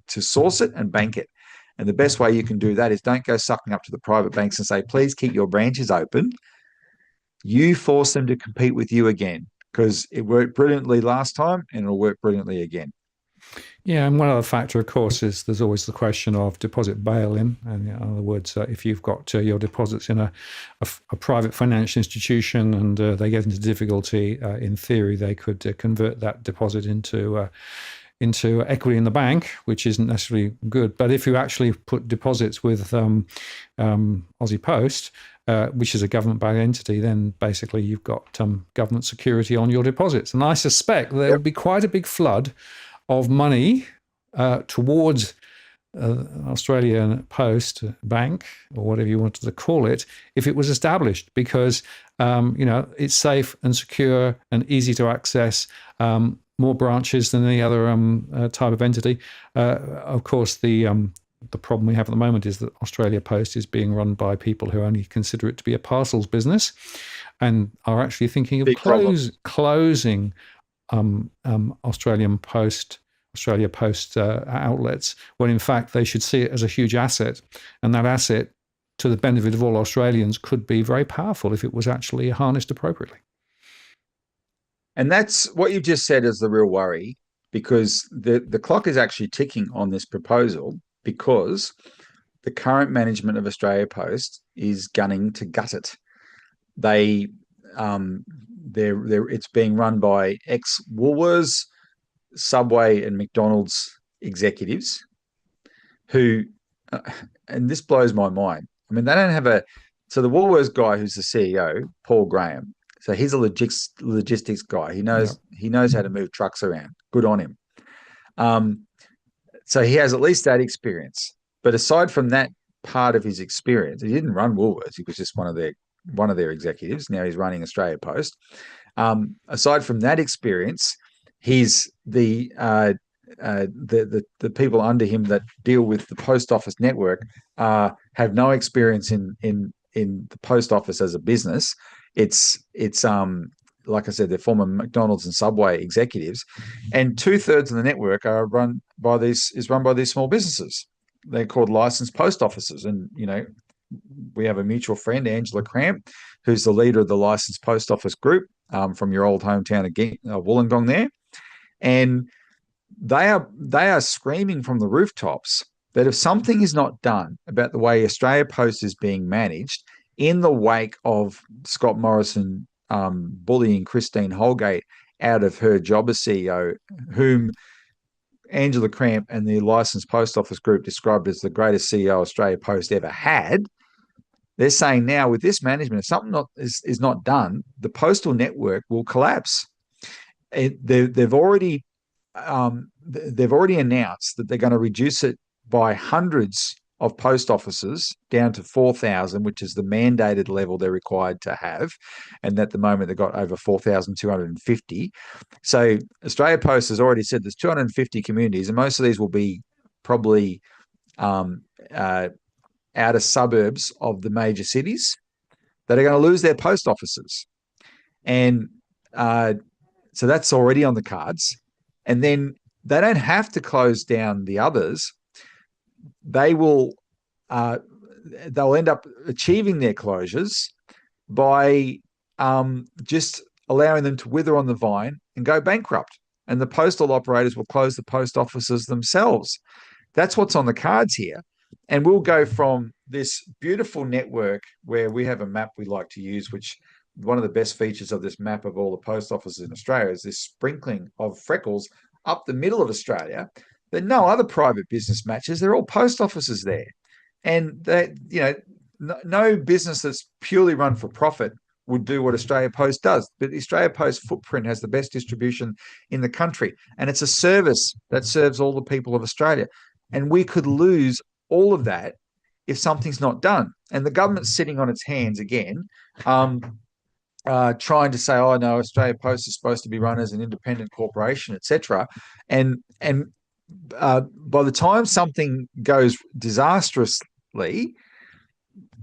source it and bank it. And the best way you can do that is don't go sucking up to the private banks and say, please keep your branches open. You force them to compete with you again, because it worked brilliantly last time and it'll work brilliantly again.
Yeah, and one other factor, of course, is there's always the question of deposit bail-in. And in other words, if you've got your deposits in a private financial institution and they get into difficulty, in theory, they could convert that deposit into equity in the bank, which isn't necessarily good. But if you actually put deposits with Aussie Post, which is a government-backed entity, then basically you've got government security on your deposits. And I suspect there will be quite a big flood of money towards Australian Post Bank, or whatever you wanted to call it, if it was established, because it's safe and secure and easy to access, more branches than any other type of entity. Of course, the problem we have at the moment is that Australia Post is being run by people who only consider it to be a parcels business and are actually thinking of closing Australia Post outlets, when in fact they should see it as a huge asset, and that asset, to the benefit of all Australians, could be very powerful if it was actually harnessed appropriately.
And that's what you just said is the real worry, because the clock is actually ticking on this proposal, because the current management of Australia Post is gunning to gut it. It's being run by ex-Woolworths, Subway and McDonald's executives who, and this blows my mind. I mean, they don't have so the Woolworths guy who's the CEO, Paul Graham, so he's a logistics guy. He knows how to move trucks around. Good on him. So he has at least that experience. But aside from that part of his experience, he didn't run Woolworths. He was just one of their executives. Now he's running Australia Post. Aside from that experience, he's the people under him that deal with the post office network have no experience in the post office as a business. It's like I said, they're former McDonald's and Subway executives, and 2/3 of the network are run by these small businesses. They're called licensed post offices, and we have a mutual friend, Angela Cramp, who's the leader of the licensed post office group from your old hometown of Wollongong there. And they are screaming from the rooftops that if something is not done about the way Australia Post is being managed in the wake of Scott Morrison bullying Christine Holgate out of her job as CEO, whom Angela Cramp and the licensed post office group described as the greatest CEO Australia Post ever had. They're saying now with this management, if something is not done, the postal network will collapse. They've already announced that they're going to reduce it by hundreds of post offices down to 4,000, which is the mandated level they're required to have. And at the moment, they've got over 4,250. So Australia Post has already said there's 250 communities, and most of these will be probably outer suburbs of the major cities that are going to lose their post offices. And so that's already on the cards. And then they don't have to close down the others. They'll end up achieving their closures by just allowing them to wither on the vine and go bankrupt. And the postal operators will close the post offices themselves. That's what's on the cards here. And we'll go from this beautiful network where we have a map we like to use, which one of the best features of this map of all the post offices in Australia is this sprinkling of freckles up the middle of Australia that no other private business matches. They're all post offices there. And no business that's purely run for profit would do what Australia Post does. But the Australia Post footprint has the best distribution in the country. And it's a service that serves all the people of Australia. And we could lose all of that if something's not done. And the government's sitting on its hands again, trying to say, oh, no, Australia Post is supposed to be run as an independent corporation, etc. And by the time something goes disastrously,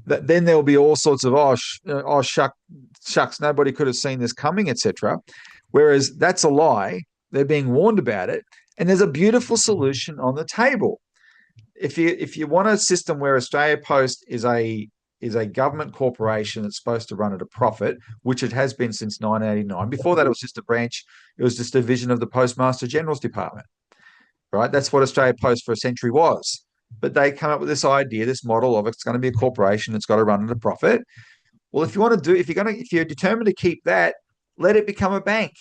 then there'll be all sorts of, shucks, nobody could have seen this coming, etc. Whereas that's a lie. They're being warned about it. And there's a beautiful solution on the table. If you want a system where Australia Post is a government corporation that's supposed to run at a profit, which it has been since 1989. Before that, it was just a branch. It was just a division of the Postmaster General's Department, right? That's what Australia Post for a century was. But they come up with this idea, this model of it's going to be a corporation. It's got to run at a profit. Well, if you're determined to keep that, let it become a bank,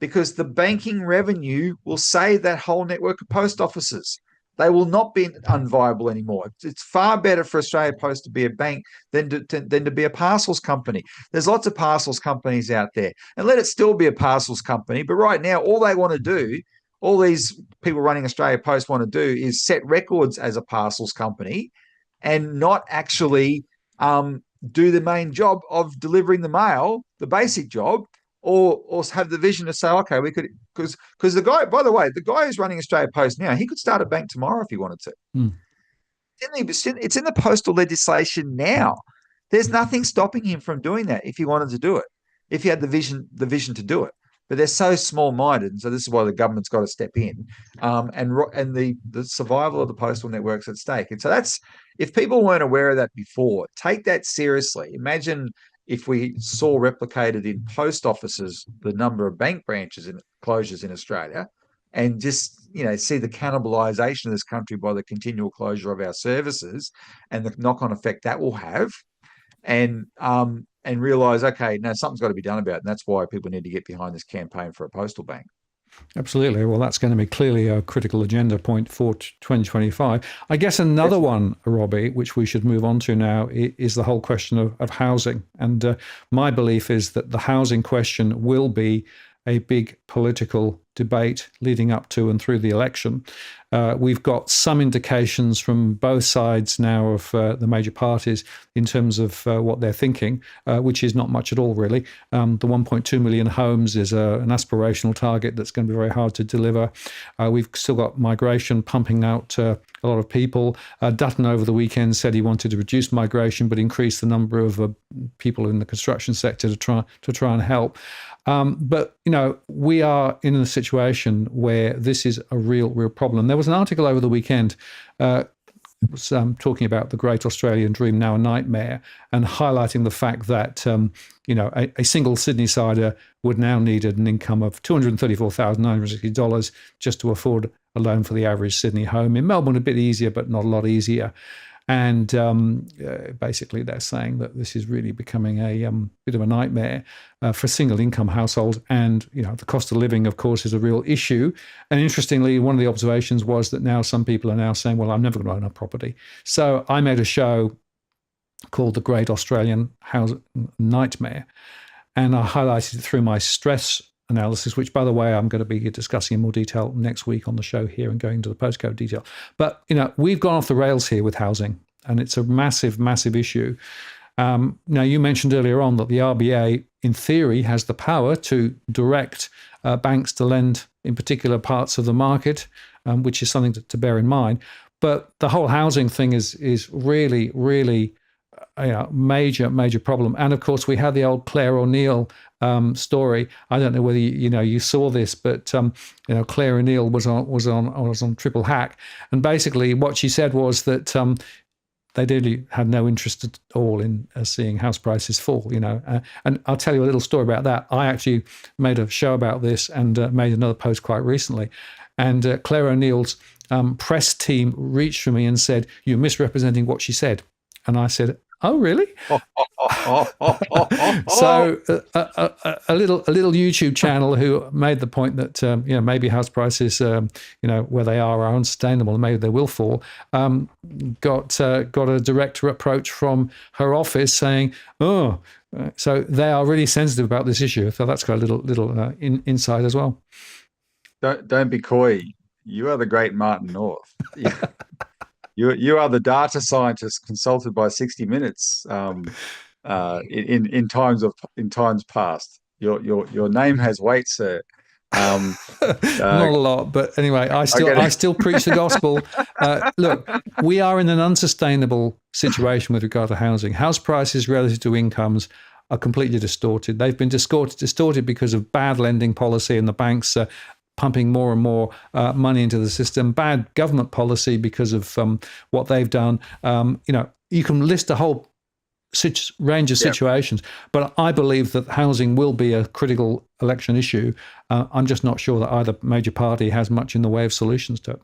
because the banking revenue will save that whole network of post offices. They will not be unviable anymore. It's far better for Australia Post to be a bank than to be a parcels company. There's lots of parcels companies out there, and let it still be a parcels company. But right now, all they want to do, all these people running Australia Post want to do, is set records as a parcels company and not actually do the main job of delivering the mail, the basic job, or have the vision to say, okay, we could, because the guy, by the way, the guy who's running Australia Post now, he could start a bank tomorrow if he wanted to. It's in the postal legislation now. There's nothing stopping him from doing that if he wanted to do it, if he had the vision to do it. But they're so small-minded, so this is why the government's got to step in, and the survival of the postal network's at stake. And so that's, if people weren't aware of that before, take that seriously. Imagine if we saw replicated in post offices the number of bank branches and closures in Australia, and just see the cannibalization of this country by the continual closure of our services and the knock-on effect that will have, and realize, okay, now something's got to be done about it. And that's why people need to get behind this campaign for a postal bank.
Absolutely. Well, that's going to be clearly a critical agenda point for 2025. I guess another one, Robbie, which we should move on to now, is the whole question of housing. And my belief is that the housing question will be a big political debate leading up to and through the election. We've got some indications from both sides now of the major parties in terms of what they're thinking, which is not much at all, really. The 1.2 million homes is an aspirational target that's going to be very hard to deliver. We've still got migration pumping out a lot of people. Dutton over the weekend said he wanted to reduce migration but increase the number of people in the construction sector to try and help. But we are in a situation where this is a real problem. There was an article over the weekend was talking about the great Australian dream, now a nightmare, and highlighting the fact that a single Sydney-sider would now need an income of $234,960 just to afford a loan for the average Sydney home. In Melbourne, a bit easier, but not a lot easier. And basically, they're saying that this is really becoming a bit of a nightmare for single income households. And, the cost of living, of course, is a real issue. And interestingly, one of the observations was that now some people are now saying, well, I'm never going to own a property. So I made a show called The Great Australian House Nightmare. And I highlighted it through my stress analysis, which, by the way, I'm going to be discussing in more detail next week on the show here and going into the postcode detail. But, we've gone off the rails here with housing, and it's a massive, massive issue. Now, you mentioned earlier on that the RBA, in theory, has the power to direct banks to lend in particular parts of the market, which is something to bear in mind. But the whole housing thing is really, really major problem. And of course, we had the old Claire O'Neill story. I don't know whether you saw this, but Claire O'Neill was on Triple Hack, and basically what she said was that they really had no interest at all in seeing house prices fall. And I'll tell you a little story about that. I actually made a show about this and made another post quite recently. And Claire O'Neill's press team reached for me and said, "You're misrepresenting what she said." And I said, "Oh, really?" So a little YouTube channel who made the point that maybe house prices where they are unsustainable and maybe they will fall, got a direct approach from her office saying, "Oh," so they are really sensitive about this issue. So that's got a little insight as well.
Don't be coy. You are the great Martin North. You are the data scientist consulted by 60 Minutes in times past. Your name has weight, sir.
Not a lot, but anyway, I still preach the gospel. Look, we are in an unsustainable situation with regard to housing. House prices relative to incomes are completely distorted. They've been distorted because of bad lending policy and the banks pumping more and more money into the system, bad government policy because of what they've done. You can list a whole range of situations, but I believe that housing will be a critical election issue. I'm just not sure that either major party has much in the way of solutions to it.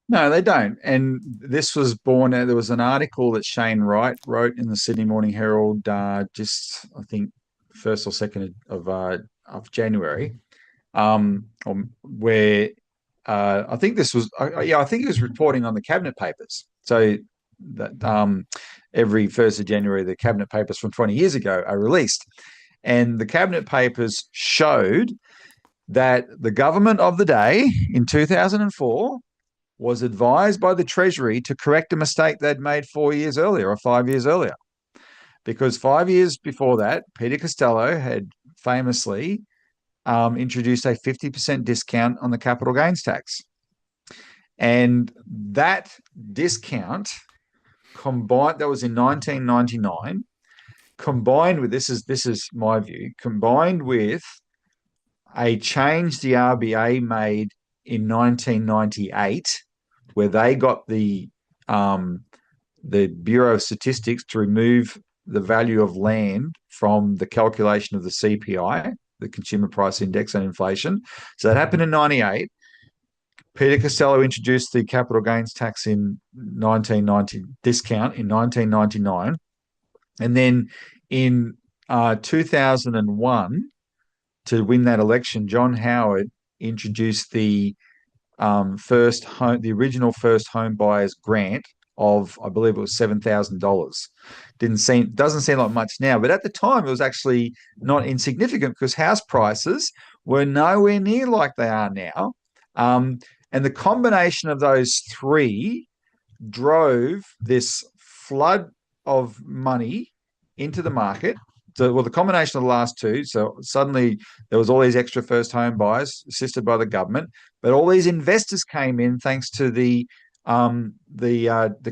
No, they don't. And this was born out. There was an article that Shane Wright wrote in the Sydney Morning Herald, just I think 1st or 2nd of January. Where I think this was, I think he was reporting on the cabinet papers. So that every 1st of January, the cabinet papers from 20 years ago are released, and the cabinet papers showed that the government of the day in 2004 was advised by the Treasury to correct a mistake they'd made 4 years earlier or 5 years earlier, because 5 years before that, Peter Costello had famously introduced a 50% discount on the capital gains tax. And that discount combined, that was in 1999, combined with, this is my view, combined with a change the RBA made in 1998, where they got the Bureau of Statistics to remove the value of land from the calculation of the CPI, the Consumer Price Index, and inflation. So that happened in 98. Peter Costello introduced the capital gains tax in 1990, discount in 1999. And then in 2001, to win that election, John Howard introduced the original first home buyers grant of, I believe it was $7,000. Doesn't seem like much now, but at the time it was actually not insignificant because house prices were nowhere near like they are now. And the combination of those three drove this flood of money into the market. So, well, the combination of the last two. So suddenly there was all these extra first home buyers assisted by the government, but all these investors came in thanks to the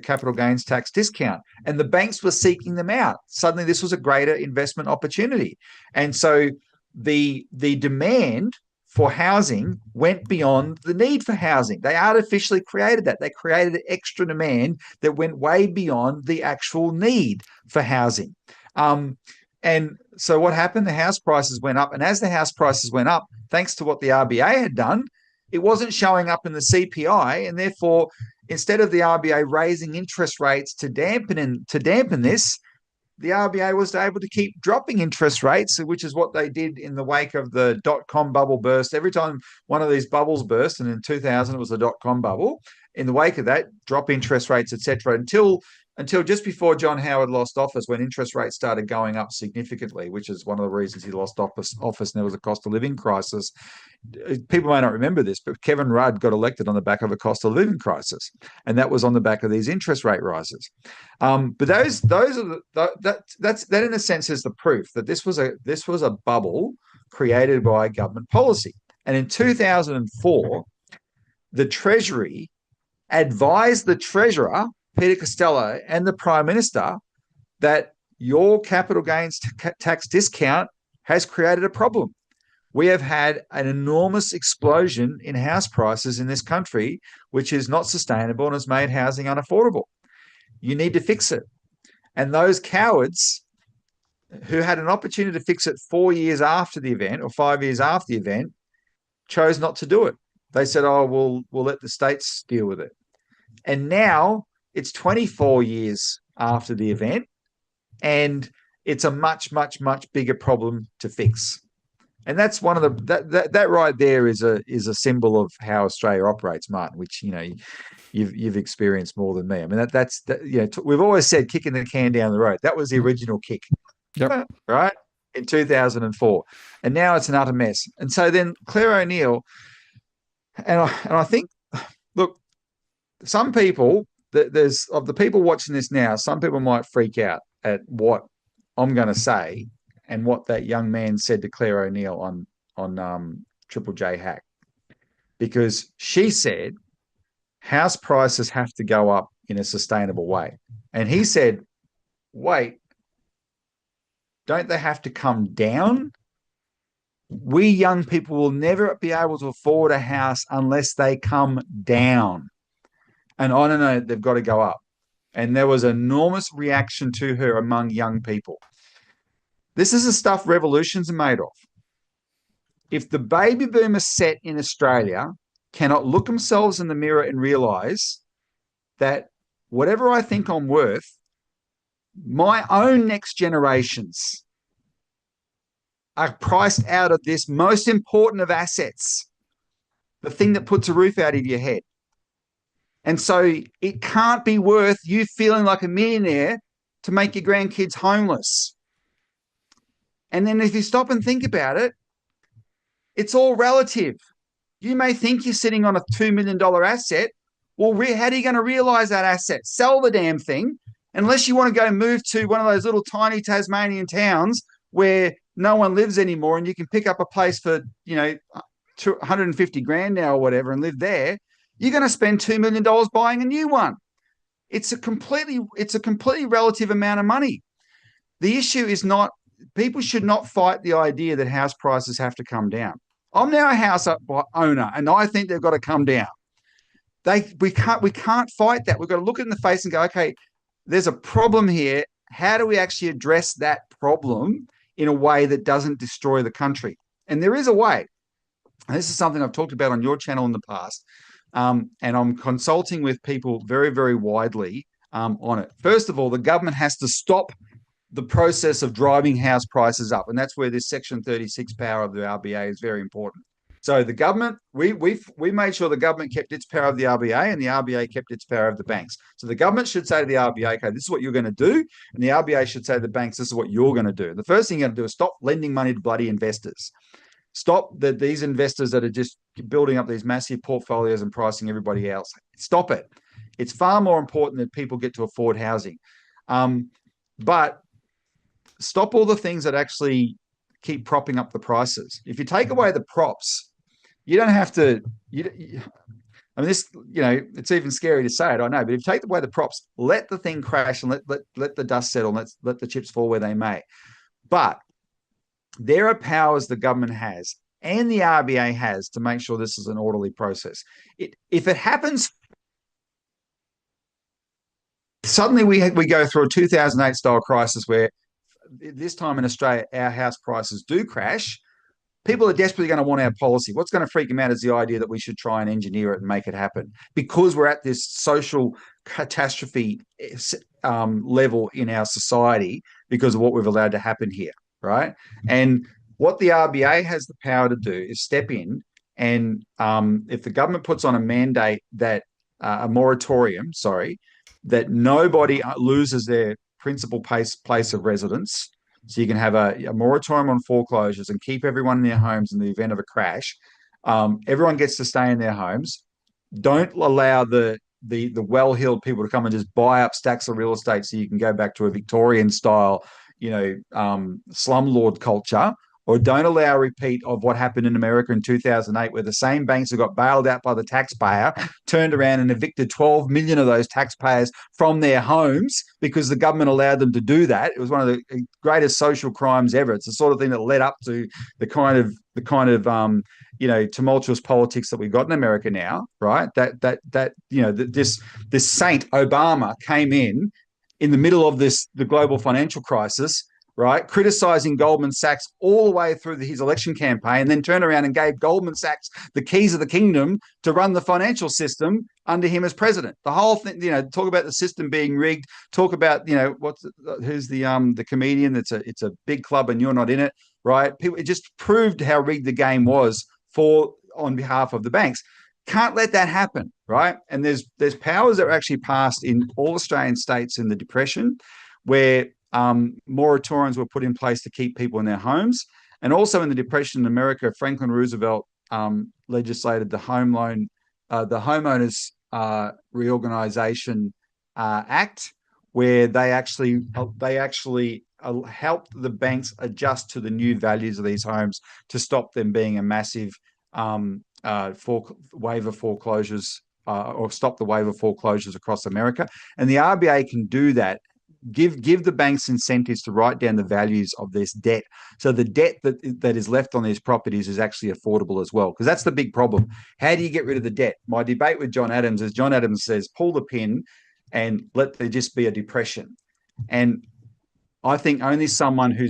capital gains tax discount, and the banks were seeking them out. Suddenly this was a greater investment opportunity. And so the demand for housing went beyond the need for housing. They artificially created that. They created an extra demand that went way beyond the actual need for housing. And so what happened? The house prices went up. And as the house prices went up, thanks to what the RBA had done, it wasn't showing up in the CPI. And therefore, instead of the RBA raising interest rates to dampen this, the RBA was able to keep dropping interest rates, which is what they did in the wake of the dot-com bubble burst. Every time one of these bubbles burst, and in 2000 it was the dot-com bubble, in the wake of that, drop interest rates, etc., until just before John Howard lost office, when interest rates started going up significantly, which is one of the reasons he lost office, and there was a cost of living crisis. People may not remember this, but Kevin Rudd got elected on the back of a cost of living crisis, and that was on the back of these interest rate rises. But those are that in a sense is the proof that this was a bubble created by government policy. And in 2004, the Treasury advised the Treasurer, Peter Costello, and the Prime Minister that your capital gains tax discount has created a problem. We have had an enormous explosion in house prices in this country, which is not sustainable and has made housing unaffordable. You need to fix it. And those cowards who had an opportunity to fix it 4 years after the event or 5 years after the event chose not to do it. They said, oh, we'll let the states deal with it. And now it's 24 years after the event, and it's a much, much, much bigger problem to fix. And that's one of that right there is a symbol of how Australia operates, Martin, which you've experienced more than me. I mean that's we've always said kicking the can down the road. That was the original kick,
Yep.
Right, in 2004, and now it's an utter mess. And so then Claire O'Neill, and I think, look, some people, there's of the people watching this now, some people might freak out at what I'm going to say and what that young man said to Claire O'Neill on Triple J Hack, because she said house prices have to go up in a sustainable way, and he said, "Wait, don't they have to come down? We young people will never be able to afford a house unless they come down." And I don't know, they've got to go up. And there was enormous reaction to her among young people. This is the stuff revolutions are made of. If the baby boomer set in Australia cannot look themselves in the mirror and realise that whatever I think I'm worth, my own next generations are priced out of this most important of assets, the thing that puts a roof out of your head. And so it can't be worth you feeling like a millionaire to make your grandkids homeless. And then if you stop and think about it, it's all relative. You may think you're sitting on a $2 million asset. Well, how are you going to realize that asset? Sell the damn thing, unless you want to go move to one of those little tiny Tasmanian towns where no one lives anymore and you can pick up a place for, 150 grand now or whatever and live there. You're going to spend $2 million buying a new one. It's a completely relative amount of money. The issue is not, people should not fight the idea that house prices have to come down. I'm now a house owner, and I think they've got to come down. We can't fight that. We've got to look it in the face and go, okay, there's a problem here. How do we actually address that problem in a way that doesn't destroy the country? And there is a way. And this is something I've talked about on your channel in the past. And I'm consulting with people very, very widely on it. First of all, the government has to stop the process of driving house prices up. And that's where this Section 36 power of the RBA is very important. So the government, we made sure the government kept its power of the RBA and the RBA kept its power of the banks. So the government should say to the RBA, okay, this is what you're going to do. And the RBA should say to the banks, this is what you're going to do. The first thing you're going to do is stop lending money to bloody investors. Stop these investors that are just building up these massive portfolios and pricing everybody else. Stop it. It's far more important that people get to afford housing. But stop all the things that actually keep propping up the prices. If you take away the props, you don't have to. I mean, this, it's even scary to say it, I know. But if you take away the props, let the thing crash and let the dust settle. Let the chips fall where they may. But there are powers the government has and the RBA has to make sure this is an orderly process. If it happens, suddenly we go through a 2008 style crisis where this time in Australia, our house prices do crash. People are desperately going to want our policy. What's going to freak them out is the idea that we should try and engineer it and make it happen, because we're at this social catastrophe level in our society because of what we've allowed to happen here, right? And what the RBA has the power to do is step in, and if the government puts on a mandate that a moratorium, that nobody loses their principal place of residence. So you can have a moratorium on foreclosures and keep everyone in their homes in the event of a crash. Everyone gets to stay in their homes. Don't allow the well-heeled people to come and just buy up stacks of real estate so you can go back to a Victorian style, slumlord culture. Or don't allow a repeat of what happened in America in 2008, where the same banks who got bailed out by the taxpayer turned around and evicted 12 million of those taxpayers from their homes because the government allowed them to do that. It was one of the greatest social crimes ever. It's the sort of thing that led up to the kind of tumultuous politics that we've got in America now, right? This saint Obama came in the middle of the global financial crisis, right, criticizing Goldman Sachs all the way through his election campaign, and then turned around and gave Goldman Sachs the keys of the kingdom to run the financial system under him as president. The whole thing, talk about the system being rigged, talk about, who's the comedian it's a big club and you're not in it, right? It just proved how rigged the game was on behalf of the banks. Can't let that happen, right? And there's powers that were actually passed in all Australian states in the Depression, where moratoriums were put in place to keep people in their homes. And also in the Depression in America, Franklin Roosevelt legislated the Homeowners Reorganization Act, where they actually helped the banks adjust to the new values of these homes to stop them being a massive wave of foreclosures, or stop the wave of foreclosures across America. And the RBA can do that. Give the banks incentives to write down the values of this debt, so the debt that is left on these properties is actually affordable as well, because that's the big problem. How do you get rid of the debt? My debate with John Adams is, John Adams says, pull the pin and let there just be a depression. And I think only someone who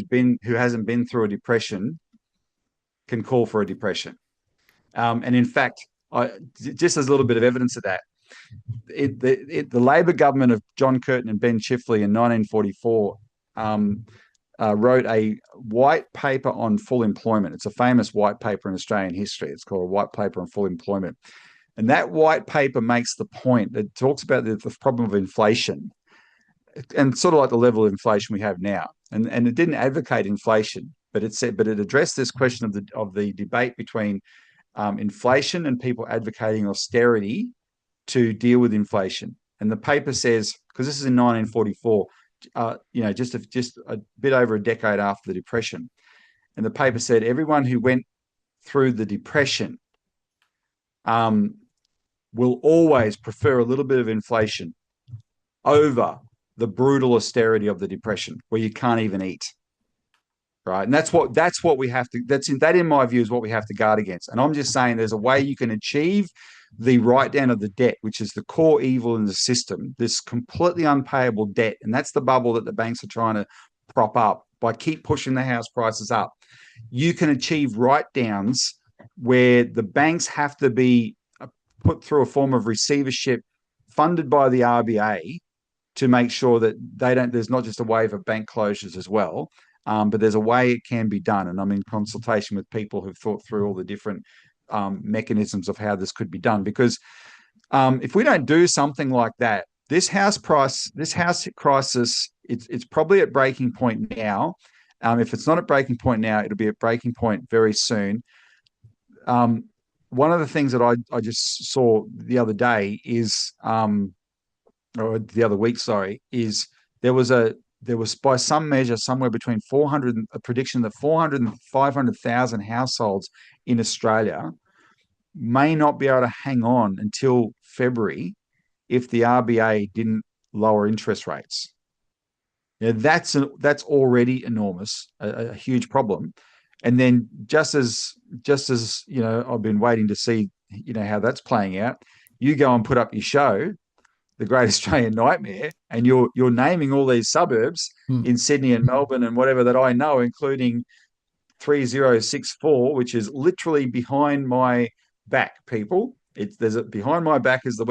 hasn't been through a depression can call for a depression. And in fact, just as a little bit of evidence of that, the Labor government of John Curtin and Ben Chifley in 1944 wrote a white paper on full employment. It's a famous white paper in Australian history. It's called a white paper on full employment. And that white paper makes the point that talks about the problem of inflation, and sort of like the level of inflation we have now. And it didn't advocate inflation, but it addressed this question of the debate between inflation and people advocating austerity to deal with inflation. And the paper says, because this is in 1944, just a bit over a decade after the Depression, and the paper said everyone who went through the Depression will always prefer a little bit of inflation over the brutal austerity of the Depression, where you can't even eat. Right. And that's what we have to, that in my view is what we have to guard against. And I'm just saying there's a way you can achieve the write down of the debt, which is the core evil in the system, this completely unpayable debt. And that's the bubble that the banks are trying to prop up by keep pushing the house prices up. You can achieve write downs where the banks have to be put through a form of receivership funded by the RBA to make sure that there's not just a wave of bank closures as well. But there's a way it can be done. And I'm in consultation with people who've thought through all the different mechanisms of how this could be done. Because if we don't do something like that, this house crisis, it's probably at breaking point now. If it's not at breaking point now, it'll be at breaking point very soon. One of the things that I just saw the other day is, or the other week, is there was by some measure somewhere between a prediction that 400 and 500,000 households in Australia may not be able to hang on until February if the RBA didn't lower interest rates. Now, that's already enormous, a huge problem. And then just as I've been waiting to see how that's playing out. You go and put up your show, The Great Australian Nightmare, and you're naming all these suburbs in Sydney and Melbourne and whatever that I know, including 3064, which is literally behind my back, people. Behind my back is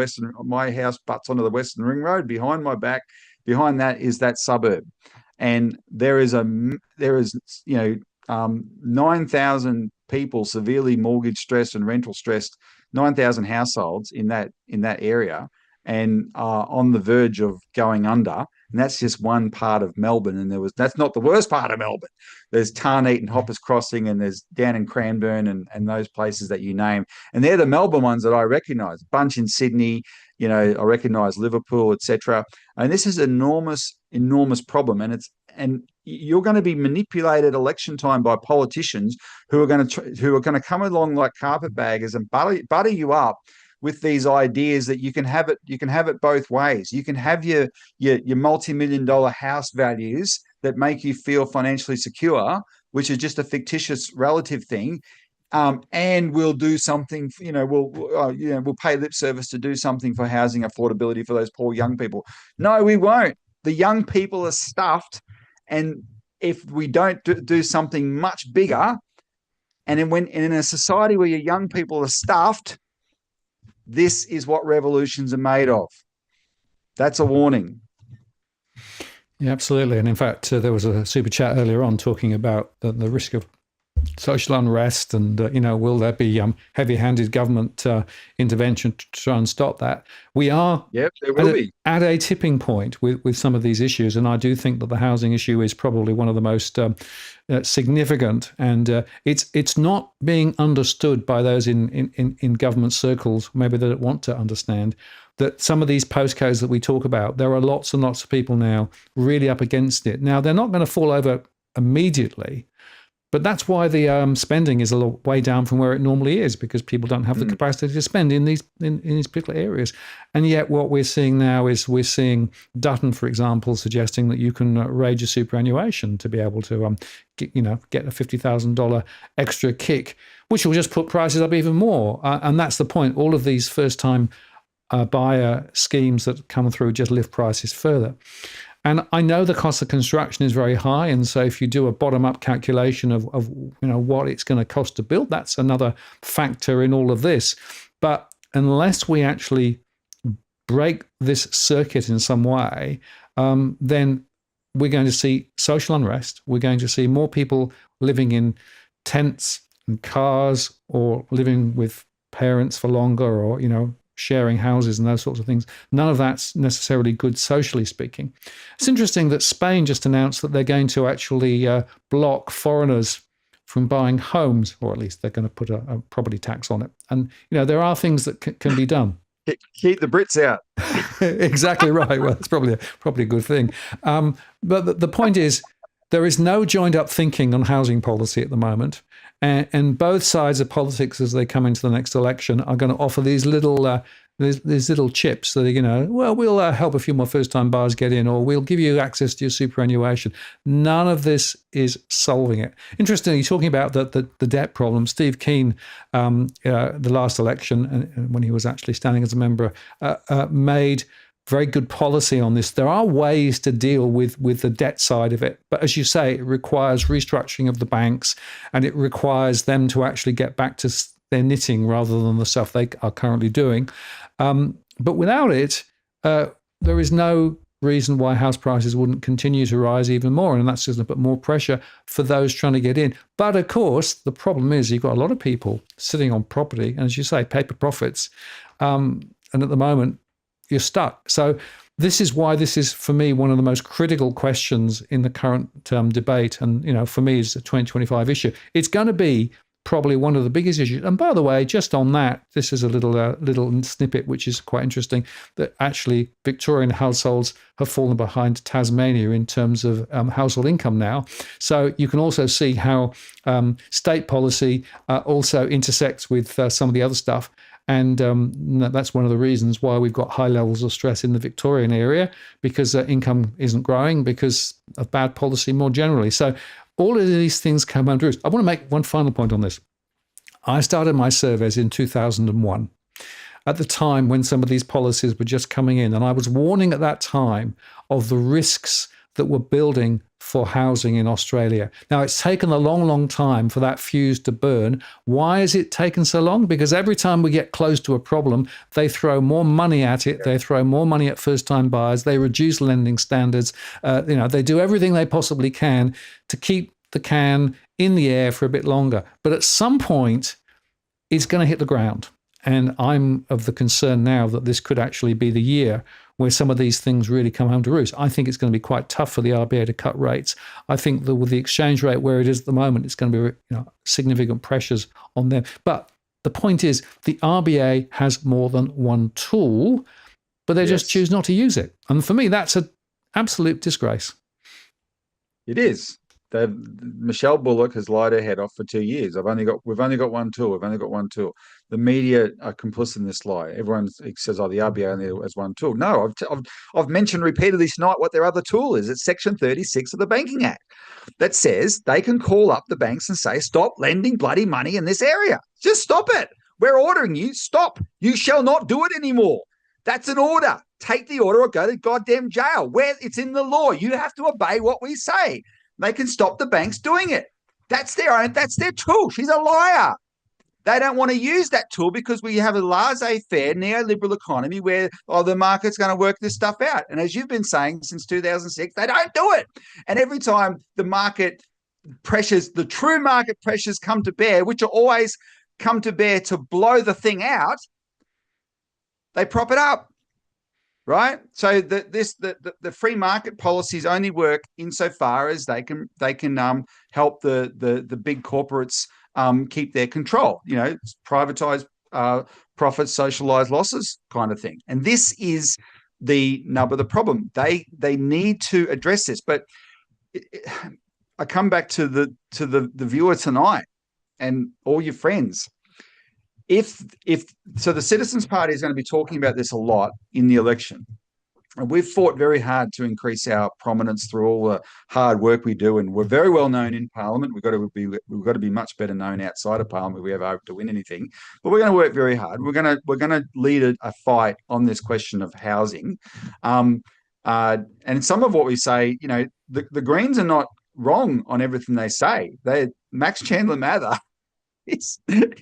my house butts onto the Western Ring Road. Behind my back, behind that is that suburb. And there is 9,000 people severely mortgage stressed and rental stressed, 9,000 households in that area, and are on the verge of going under. And that's just one part of Melbourne. And that's not the worst part of Melbourne. There's Tarneet and Hoppers Crossing, and there's down in Cranbourne and those places that you name. And they're the Melbourne ones that I recognise. Bunch in Sydney, I recognise Liverpool, etc. And this is an enormous problem. And you're going to be manipulated election time by politicians who are going to come along like carpetbaggers and butter you up with these ideas that you can have it both ways. You can have your multi-million-dollar house values that make you feel financially secure, which is just a fictitious relative thing, and we'll do something. We'll pay lip service to do something for housing affordability for those poor young people. No, we won't. The young people are stuffed, and if we don't do something much bigger, and in a society where your young people are stuffed, this is what revolutions are made of. That's a warning.
Yeah, absolutely. And in fact, there was a super chat earlier on talking about the risk of social unrest and, will there be heavy-handed government intervention to try and stop that? We are
there will be
at a tipping point with some of these issues. And I do think that the housing issue is probably one of the most significant. And it's not being understood by those in government circles, maybe they don't want to understand, that some of these postcodes that we talk about, there are lots and lots of people now really up against it. Now, they're not going to fall over immediately, but that's why the spending is a little way down from where it normally is, because people don't have the capacity to spend in these particular areas. And yet what we're seeing now is we're seeing Dutton, for example, suggesting that you can raise your superannuation to be able to get a $50,000 extra kick, which will just put prices up even more. And that's the point. All of these first-time buyer schemes that come through just lift prices further. And I know the cost of construction is very high. And so if you do a bottom-up calculation of what it's going to cost to build, that's another factor in all of this. But unless we actually break this circuit in some way, then we're going to see social unrest. We're going to see more people living in tents and cars, or living with parents for longer, or, sharing houses and those sorts of things. None of that's necessarily good socially speaking. It's interesting that Spain just announced that they're going to actually block foreigners from buying homes, or at least they're going to put a property tax on it. And, there are things that can be done.
Keep the Brits out.
Exactly right. Well, it's probably a good thing. But the point is, there is no joined up thinking on housing policy at the moment. And both sides of politics, as they come into the next election, are going to offer these little these little chips that are, we'll help a few more first-time buyers get in, or we'll give you access to your superannuation. None of this is solving it. Interestingly, talking about the debt problem, Steve Keen, the last election, and when he was actually standing as a member, made very good policy on this. There are ways to deal with the debt side of it. But as you say, it requires restructuring of the banks, and it requires them to actually get back to their knitting rather than the stuff they are currently doing. But without it, there is no reason why house prices wouldn't continue to rise even more. And that's just going to put more pressure for those trying to get in. But of course, the problem is you've got a lot of people sitting on property, and as you say, paper profits. And at the moment, you're stuck. So this is why this is, for me, one of the most critical questions in the current debate. And, for me, it's a 2025 issue. It's going to be probably one of the biggest issues. And by the way, just on that, this is a little snippet which is quite interesting, that actually Victorian households have fallen behind Tasmania in terms of household income now. So you can also see how state policy also intersects with some of the other stuff. And that's one of the reasons why we've got high levels of stress in the Victorian area, because income isn't growing because of bad policy more generally. So all of these things come under roost. I want to make one final point on this. I started my surveys in 2001, at the time when some of these policies were just coming in. And I was warning at that time of the risks that were building for housing in Australia. Now, it's taken a long, long time for that fuse to burn. Why has it taken so long? Because every time we get close to a problem, they throw more money at it. They throw more money at first-time buyers. They reduce lending standards. They do everything they possibly can to keep the can in the air for a bit longer. But at some point, it's going to hit the ground. And I'm of the concern now that this could actually be the year where some of these things really come home to roost. I think it's going to be quite tough for the RBA to cut rates. I think that with the exchange rate where it is at the moment, it's going to be significant pressures on them. But the point is, the RBA has more than one tool, but they just choose not to use it. And for me, that's an absolute disgrace.
It is. Michelle Bullock has lied her head off for 2 years. We've only got one tool. The media are complicit in this lie. Everyone says, "Oh, the RBA only has one tool." No, I've mentioned repeatedly tonight what their other tool is. It's Section 36 of the Banking Act that says they can call up the banks and say, "Stop lending bloody money in this area. Just stop it. We're ordering you. Stop. You shall not do it anymore." That's an order. Take the order or go to goddamn jail. Where it's in the law, you have to obey what we say. They can stop the banks doing it. That's their tool. She's a liar. They don't want to use that tool because we have a laissez-faire neoliberal economy where the market's going to work this stuff out. And as you've been saying since 2006, they don't do it. And every time the market pressures, the true market pressures come to bear, which are always come to bear to blow the thing out, they prop it up. Right, so the free market policies only work insofar as they can help the big corporates keep their control. Privatize profits, socialize losses, kind of thing. And this is the nub of the problem. They need to address this. But I come back to the viewer tonight and all your friends. If the Citizens Party is going to be talking about this a lot in the election, and we've fought very hard to increase our prominence through all the hard work we do, and we're very well known in Parliament. We've got to be much better known outside of Parliament if we ever hope to win anything. But we're going to work very hard. We're going to lead a fight on this question of housing, and some of what we say, the Greens are not wrong on everything they say. Max Chandler Mather is a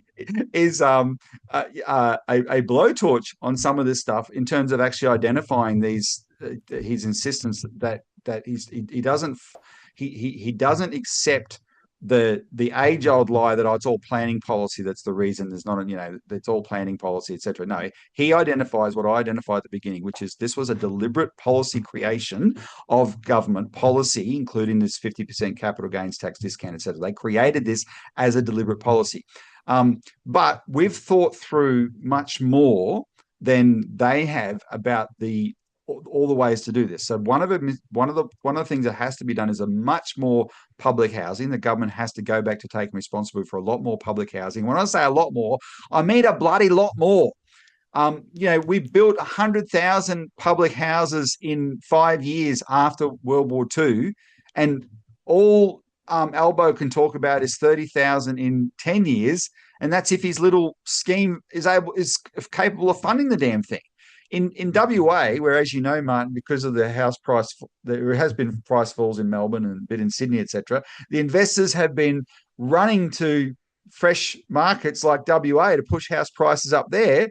blowtorch on some of this stuff in terms of actually identifying these his insistence that he doesn't accept the age-old lie that it's all planning policy that's the reason there's not it's all planning policy, etc. No, he identifies what I identified at the beginning, which is this was a deliberate policy creation of government policy, including this 50% capital gains tax discount, etc. They created this as a deliberate policy, but we've thought through much more than they have about all the ways to do this. So one of the things that has to be done is a much more public housing. The government has to go back to taking responsibility for a lot more public housing. When I say a lot more, I mean a bloody lot more. We built 100,000 public houses in 5 years after World War II, and all Albo can talk about is 30,000 in 10 years, and that's if his little scheme is capable of funding the damn thing. In WA, where, as you know, Martin, because of the house price, there has been price falls in Melbourne and a bit in Sydney, etc. The investors have been running to fresh markets like WA to push house prices up there.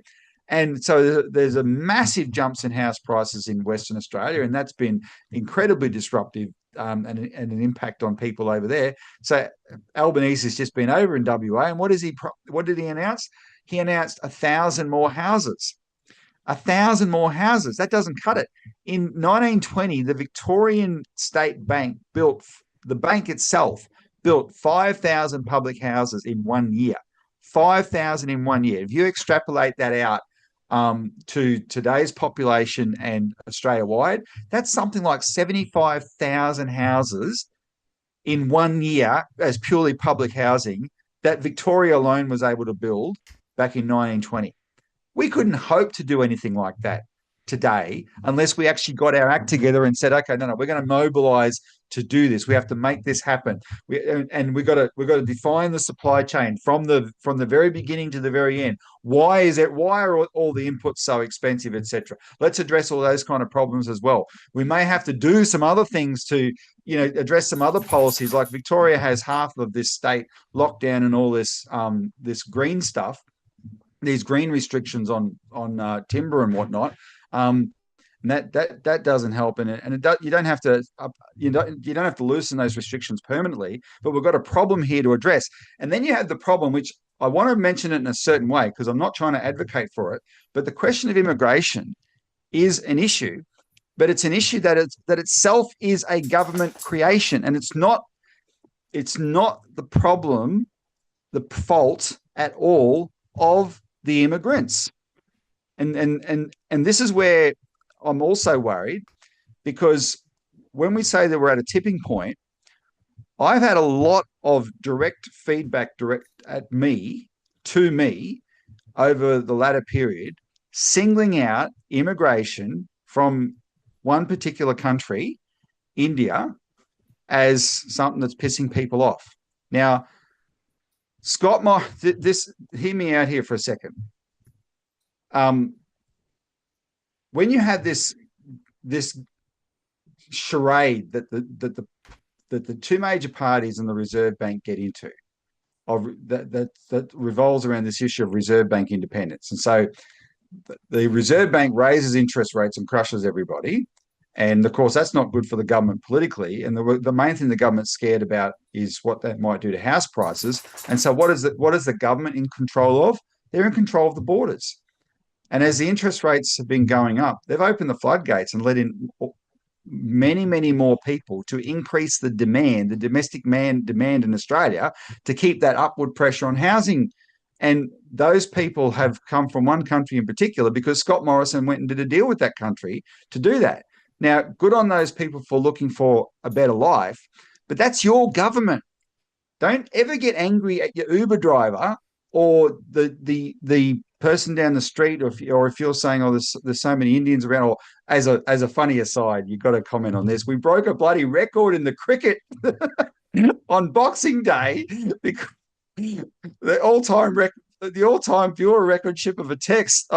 And so there's a massive jumps in house prices in Western Australia, and that's been incredibly disruptive and an impact on people over there. So Albanese has just been over in WA, and what did he announce? He announced 1,000 more houses. 1,000 more houses. That doesn't cut it. In 1920, the Victorian State Bank the bank itself built 5,000 public houses in 1 year. 5,000 in 1 year. If you extrapolate that out to today's population and Australia-wide, that's something like 75,000 houses in 1 year as purely public housing that Victoria alone was able to build back in 1920. We couldn't hope to do anything like that today unless we actually got our act together and said, okay, no, we're going to mobilize to do this. We have to make this happen. We've got to define the supply chain from the very beginning to the very end. Why are all the inputs so expensive, etc.? Let's address all those kind of problems as well. We may have to do some other things to, address some other policies. Like Victoria has half of this state lockdown and all this green stuff, these green restrictions on timber and whatnot. And that doesn't help, you don't have to loosen those restrictions permanently, but we've got a problem here to address. And then you have the problem, which I want to mention it in a certain way because I'm not trying to advocate for it, but the question of immigration is an issue, but it's an issue that itself is a government creation, and it's not the problem, the fault at all of the immigrants. And this is where I'm also worried, because when we say that we're at a tipping point, I've had a lot of direct feedback to me over the latter period, singling out immigration from one particular country, India, as something that's pissing people off. Now, Scott, hear me out here for a second. When you have this charade that the two major parties and the Reserve Bank get into, that revolves around this issue of Reserve Bank independence, and so the Reserve Bank raises interest rates and crushes everybody, and of course that's not good for the government politically. And the main thing the government's scared about is what that might do to house prices. And so what is the government in control of? They're in control of the borders. And as the interest rates have been going up, they've opened the floodgates and let in many, many more people to increase the demand, the domestic demand in Australia, to keep that upward pressure on housing. And those people have come from one country in particular because Scott Morrison went and did a deal with that country to do that. Now, good on those people for looking for a better life, but that's your government. Don't ever get angry at your Uber driver or the person down the street, or if you're saying, oh, there's so many Indians around, or as a funny aside, you've got to comment on this. We broke a bloody record in the cricket on Boxing Day, because the all-time viewer recordship of a test,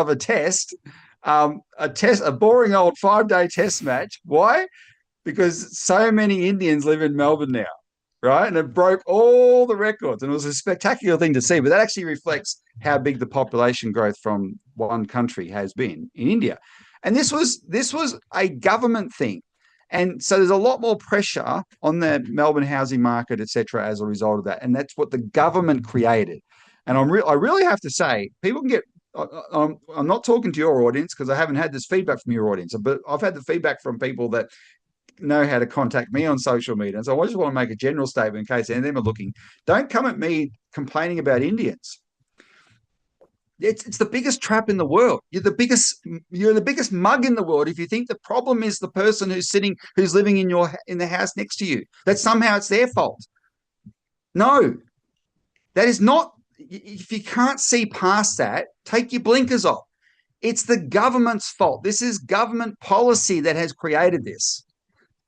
a boring old 5-day test match. Why? Because so many Indians live in Melbourne now, right? And it broke all the records, and it was a spectacular thing to see. But that actually reflects how big the population growth from one country has been in India. And this was a government thing. And so there's a lot more pressure on the Melbourne housing market, et cetera, as a result of that. And that's what the government created. And I really have to say, people can get, I'm not talking to your audience because I haven't had this feedback from your audience, but I've had the feedback from people that know how to contact me on social media. And so I just want to make a general statement in case any of them are looking. Don't come at me complaining about Indians. It's the biggest trap in the world. You're the biggest mug in the world if you think the problem is the person who's living in the house next to you, that somehow it's their fault. No, that is not. If you can't see past that, take your blinkers off. It's the government's fault. This is government policy that has created this.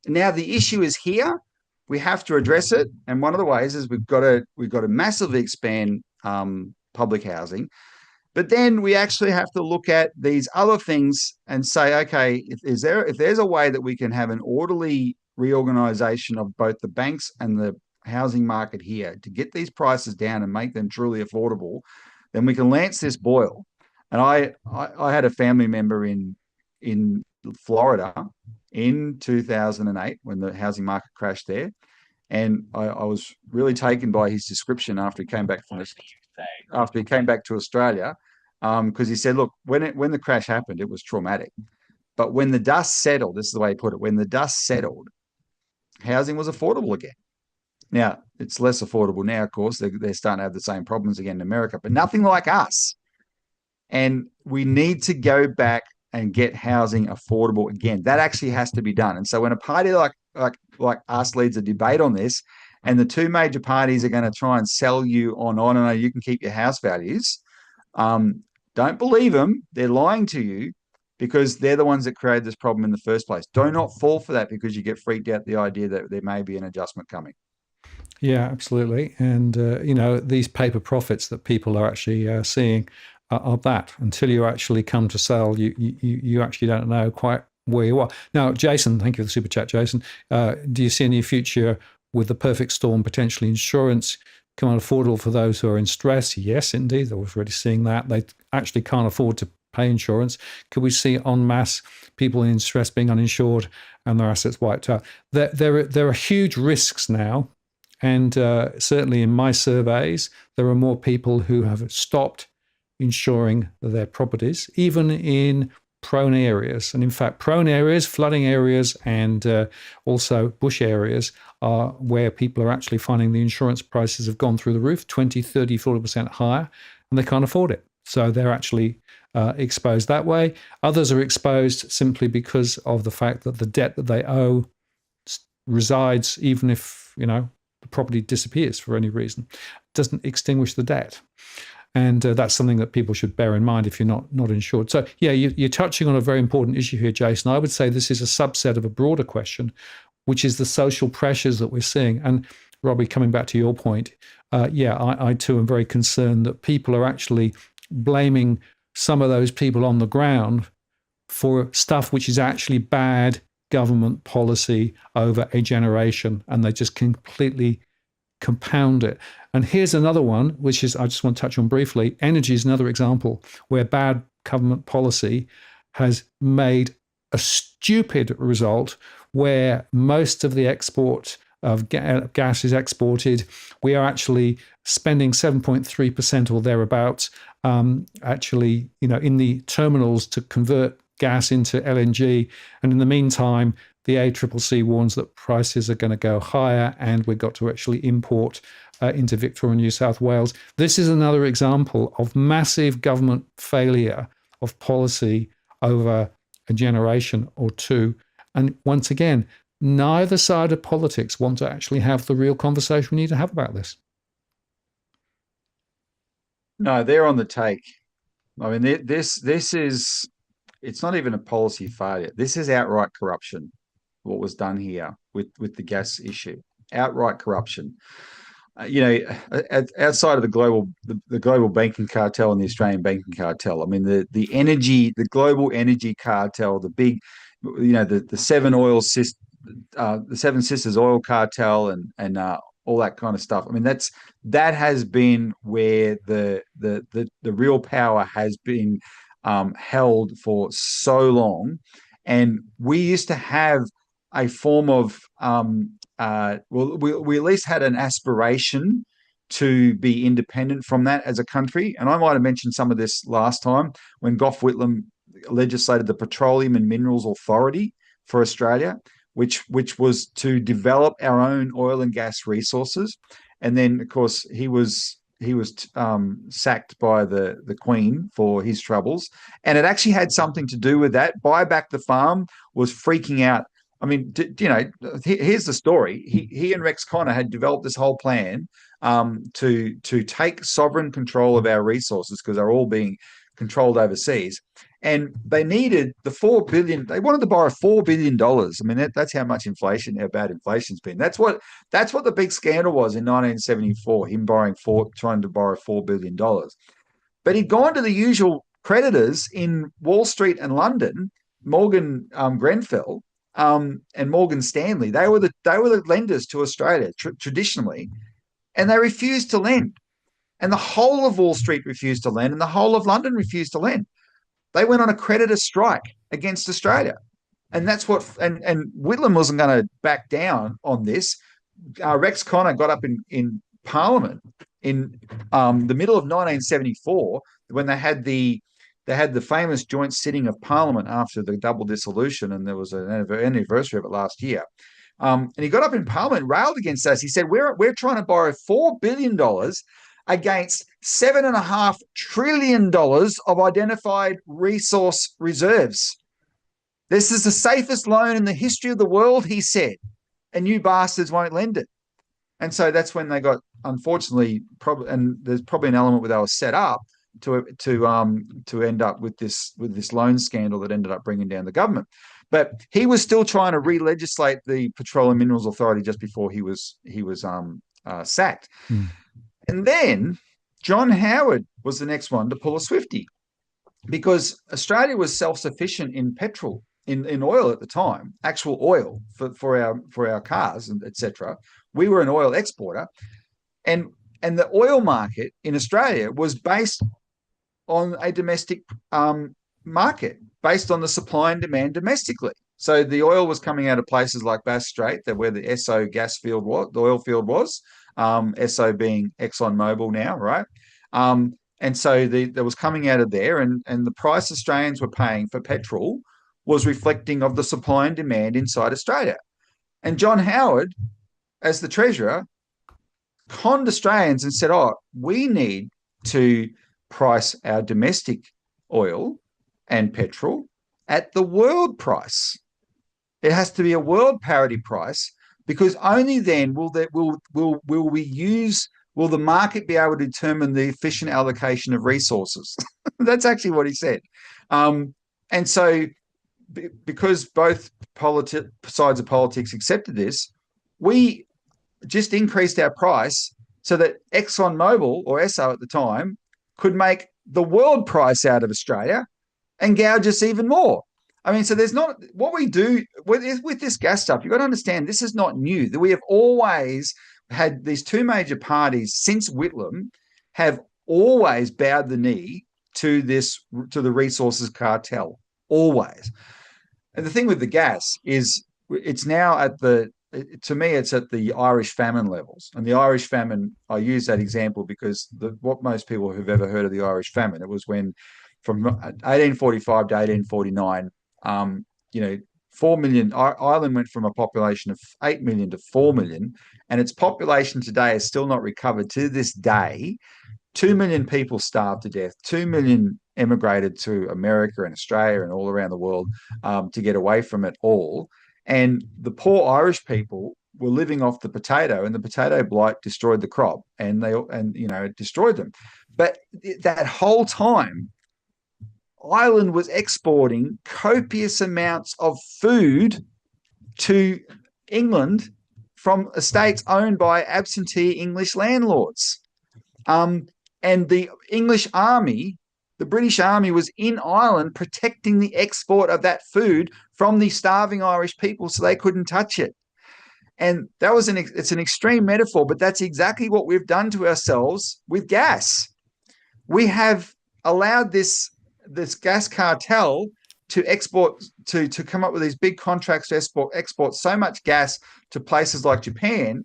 Now the issue is here. We have to address it, and one of the ways is we've got to massively expand public housing. But then we actually have to look at these other things and say, okay, if there's a way that we can have an orderly reorganization of both the banks and the housing market here to get these prices down and make them truly affordable, then we can lance this boil. And I had a family member in Florida in 2008 when the housing market crashed there, and I was really taken by his description after he came back to Australia, because he said, look, when the crash happened, it was traumatic, but when the dust settled, this is the way he put it, when the dust settled, housing was affordable again. Now it's less affordable now, of course. They're starting to have the same problems again in America, but nothing like us. And we need to go back and get housing affordable again. That actually has to be done. And so when a party like us leads a debate on this, and the two major parties are going to try and sell you on, you can keep your house values, don't believe them. They're lying to you. because they're the ones that created this problem in the first place. Do not fall for that because you get freaked out the idea that there may be an adjustment coming.
Yeah, absolutely. And, these paper profits that people are actually seeing are that. Until you actually come to sell, you actually don't know quite where you are. Now, Jason, thank you for the super chat, Jason. Do you see any future with the perfect storm, potentially insurance becoming affordable for those who are in stress? Yes, indeed. I was already seeing that. They actually can't afford to pay insurance. Could we see en masse people in stress being uninsured and their assets wiped out? There are huge risks now. And certainly in my surveys, there are more people who have stopped insuring their properties, even in prone areas. And in fact, prone areas, flooding areas, and also bush areas are where people are actually finding the insurance prices have gone through the roof, 20, 30, 40% higher, and they can't afford it. So they're actually exposed that way. Others are exposed simply because of the fact that the debt that they owe resides, even if, the property disappears for any reason, doesn't extinguish the debt. And that's something that people should bear in mind if you're not insured. So, yeah, you're touching on a very important issue here, Jason. I would say this is a subset of a broader question, which is the social pressures that we're seeing. And Robbie, coming back to your point, I too am very concerned that people are actually blaming some of those people on the ground for stuff which is actually bad government policy over a generation, and they just completely compound it. And here's another one, which is I just want to touch on briefly. Energy is another example where bad government policy has made a stupid result where most of the export of gas is exported. We are actually spending 7.3% or thereabouts actually, in the terminals to convert gas into LNG. And in the meantime, the ACCC warns that prices are going to go higher and we've got to actually import into Victoria and New South Wales. This is another example of massive government failure of policy over a generation or two. And once again, neither side of politics want to actually have the real conversation we need to have about this.
No, they're on the take. I mean, this is, it's not even a policy failure. This is outright corruption, what was done here with the gas issue. Outright corruption. Outside of the global banking cartel and the Australian banking cartel, I mean, the global energy cartel, the big, the Seven Sisters oil cartel and all that kind of stuff. I mean, that has been where the real power has been held for so long. And we used to have a form of we at least had an aspiration to be independent from that as a country. And I might have mentioned some of this last time when Gough Whitlam legislated the Petroleum and Minerals Authority for Australia, which was to develop our own oil and gas resources. And then, of course, he was sacked by the Queen for his troubles. And it actually had something to do with that. Buy Back the Farm was freaking out. I mean, here's the story. He and Rex Connor had developed this whole plan to take sovereign control of our resources because they're all being controlled overseas. And they needed the $4 billion. They wanted to borrow $4 billion. I mean, that's how much how bad inflation's been. That's what the big scandal was in 1974. Him trying to borrow $4 billion. But he'd gone to the usual creditors in Wall Street and London, Morgan Grenfell, and Morgan Stanley. They were the lenders to Australia traditionally, and they refused to lend. And the whole of Wall Street refused to lend, and the whole of London refused to lend. They went on a creditor strike against Australia, and that's what. And Whitlam wasn't going to back down on this. Rex Connor got up in Parliament in the middle of 1974 when they had the famous joint sitting of Parliament after the double dissolution, and there was an anniversary of it last year. And he got up in Parliament, railed against us. He said, "We're trying to borrow $4 billion against $7.5 trillion of identified resource reserves. This is the safest loan in the history of the world," he said, "and you bastards won't lend it." And so that's when they got, unfortunately, and there's probably an element where they were set up, to end up with this loan scandal that ended up bringing down the government. But he was still trying to re-legislate the Petroleum Minerals Authority just before he was sacked. And then John Howard was the next one to pull a Swiftie, because Australia was self-sufficient in petrol, in oil at the time, actual oil for our cars, and etc. We were an oil exporter, and the oil market in Australia was based on a domestic market, based on the supply and demand domestically. So the oil was coming out of places like Bass Strait, where the Esso gas field was, the oil field was, Esso being ExxonMobil now, right? And so that was coming out of there, and the price Australians were paying for petrol was reflecting of the supply and demand inside Australia. And John Howard, as the Treasurer, conned Australians and said, oh, we need to price our domestic oil and petrol at the world price. It has to be a world parity price, because only then will the market be able to determine the efficient allocation of resources. That's actually what he said. And so because both sides of politics accepted this, we just increased our price so that ExxonMobil, or Esso at the time, could make the world price out of Australia and gouge us even more. I mean, so there's not what we do with this gas stuff. You've got to understand, this is not new. We have always had these two major parties since Whitlam have always bowed the knee to the resources cartel, always. And the thing with the gas is it's now to me, it's at the Irish famine levels. And the Irish famine, I use that example because what most people who've ever heard of the Irish famine, it was when from 1845 to 1849, 4 million, Ireland went from a population of 8 million to 4 million, and its population today is still not recovered to this day. 2 million people starved to death, 2 million emigrated to America and Australia and all around the world to get away from it all. And the poor Irish people were living off the potato, and the potato blight destroyed the crop, and it destroyed them. But that whole time, Ireland was exporting copious amounts of food to England from estates owned by absentee English landlords. And the English army, the British army, was in Ireland protecting the export of that food from the starving Irish people so they couldn't touch it. And that was it's an extreme metaphor, but that's exactly what we've done to ourselves with gas. We have allowed this gas cartel to export, to come up with these big contracts to export so much gas to places like Japan,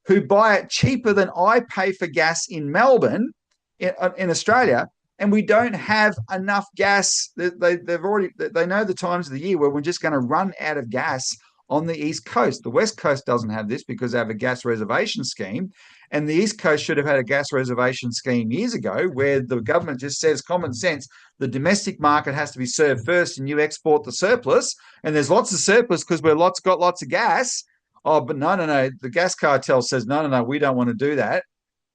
who buy it cheaper than I pay for gas in Melbourne, in Australia, and we don't have enough gas. They know the times of the year where we're just going to run out of gas on the East Coast. The West Coast doesn't have this because they have a gas reservation scheme, and the East Coast should have had a gas reservation scheme years ago where the government just says, common sense, the domestic market has to be served first and you export the surplus, and there's lots of surplus because we're got lots of gas. Oh, but no, the gas cartel says, no, we don't want to do that.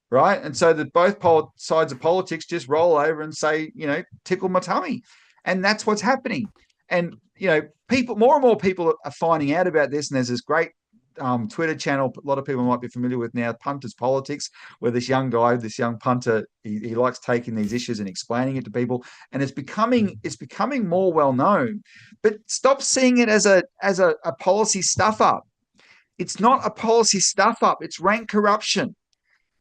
Right. And so that both sides of politics just roll over and say, tickle my tummy. And that's what's happening. And, more and more people are finding out about this. And there's this great Twitter channel a lot of people might be familiar with now, Punters Politics, where this young punter, he likes taking these issues and explaining it to people. And it's becoming more well known. But stop seeing it as a policy stuff up. It's not a policy stuff up. It's rank corruption.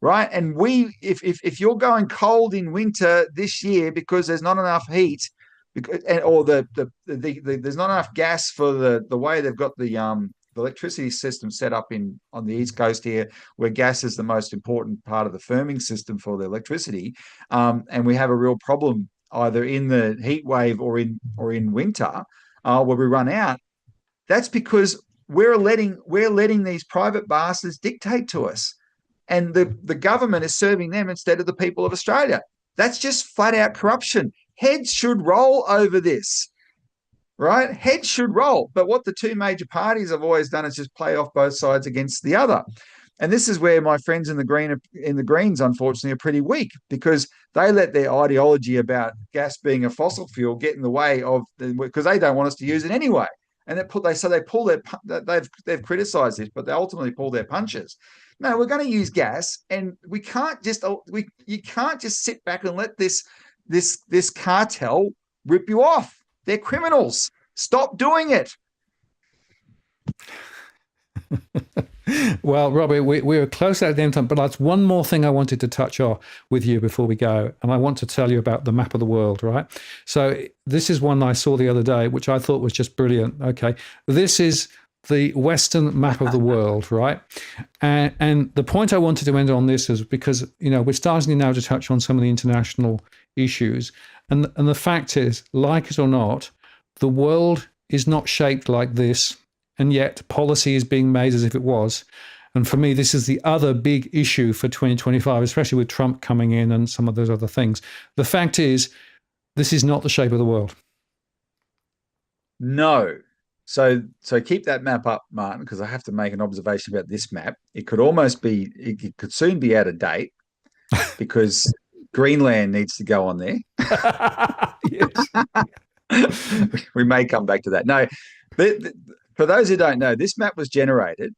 Right. And if you're going cold in winter this year because there's not enough heat, or there's not enough gas for the way they've got the electricity system set up on the East Coast here, where gas is the most important part of the firming system for the electricity, and we have a real problem either in the heat wave or in winter where we run out. That's because we're letting these private bastards dictate to us. And the government is serving them instead of the people of Australia. That's just flat out corruption. Heads should roll over this, right? Heads should roll. But what the two major parties have always done is just play off both sides against the other. And this is where my friends in the Greens, unfortunately, are pretty weak, because they let their ideology about gas being a fossil fuel get in the way of, because they don't want us to use it anyway. And they've criticised this, but they ultimately pull their punches. No, we're going to use gas, and you can't just sit back and let this cartel rip you off. They're criminals. Stop doing it.
Well, Robbie, we're close at the end time, but that's one more thing I wanted to touch on with you before we go. And I want to tell you about the map of the world, right? So this is one I saw the other day, which I thought was just brilliant. Okay. This is the Western map of the world, right? And the point I wanted to end on this is because, we're starting now to touch on some of the international issues. And the fact is, like it or not, the world is not shaped like this. And yet policy is being made as if it was. And for me, this is the other big issue for 2025, especially with Trump coming in and some of those other things. The fact is, this is not the shape of the world.
No. So keep that map up, Martin, because I have to make an observation about this map. It could soon be out of date, because Greenland needs to go on there. We may come back to that. No, for those who don't know, this map was generated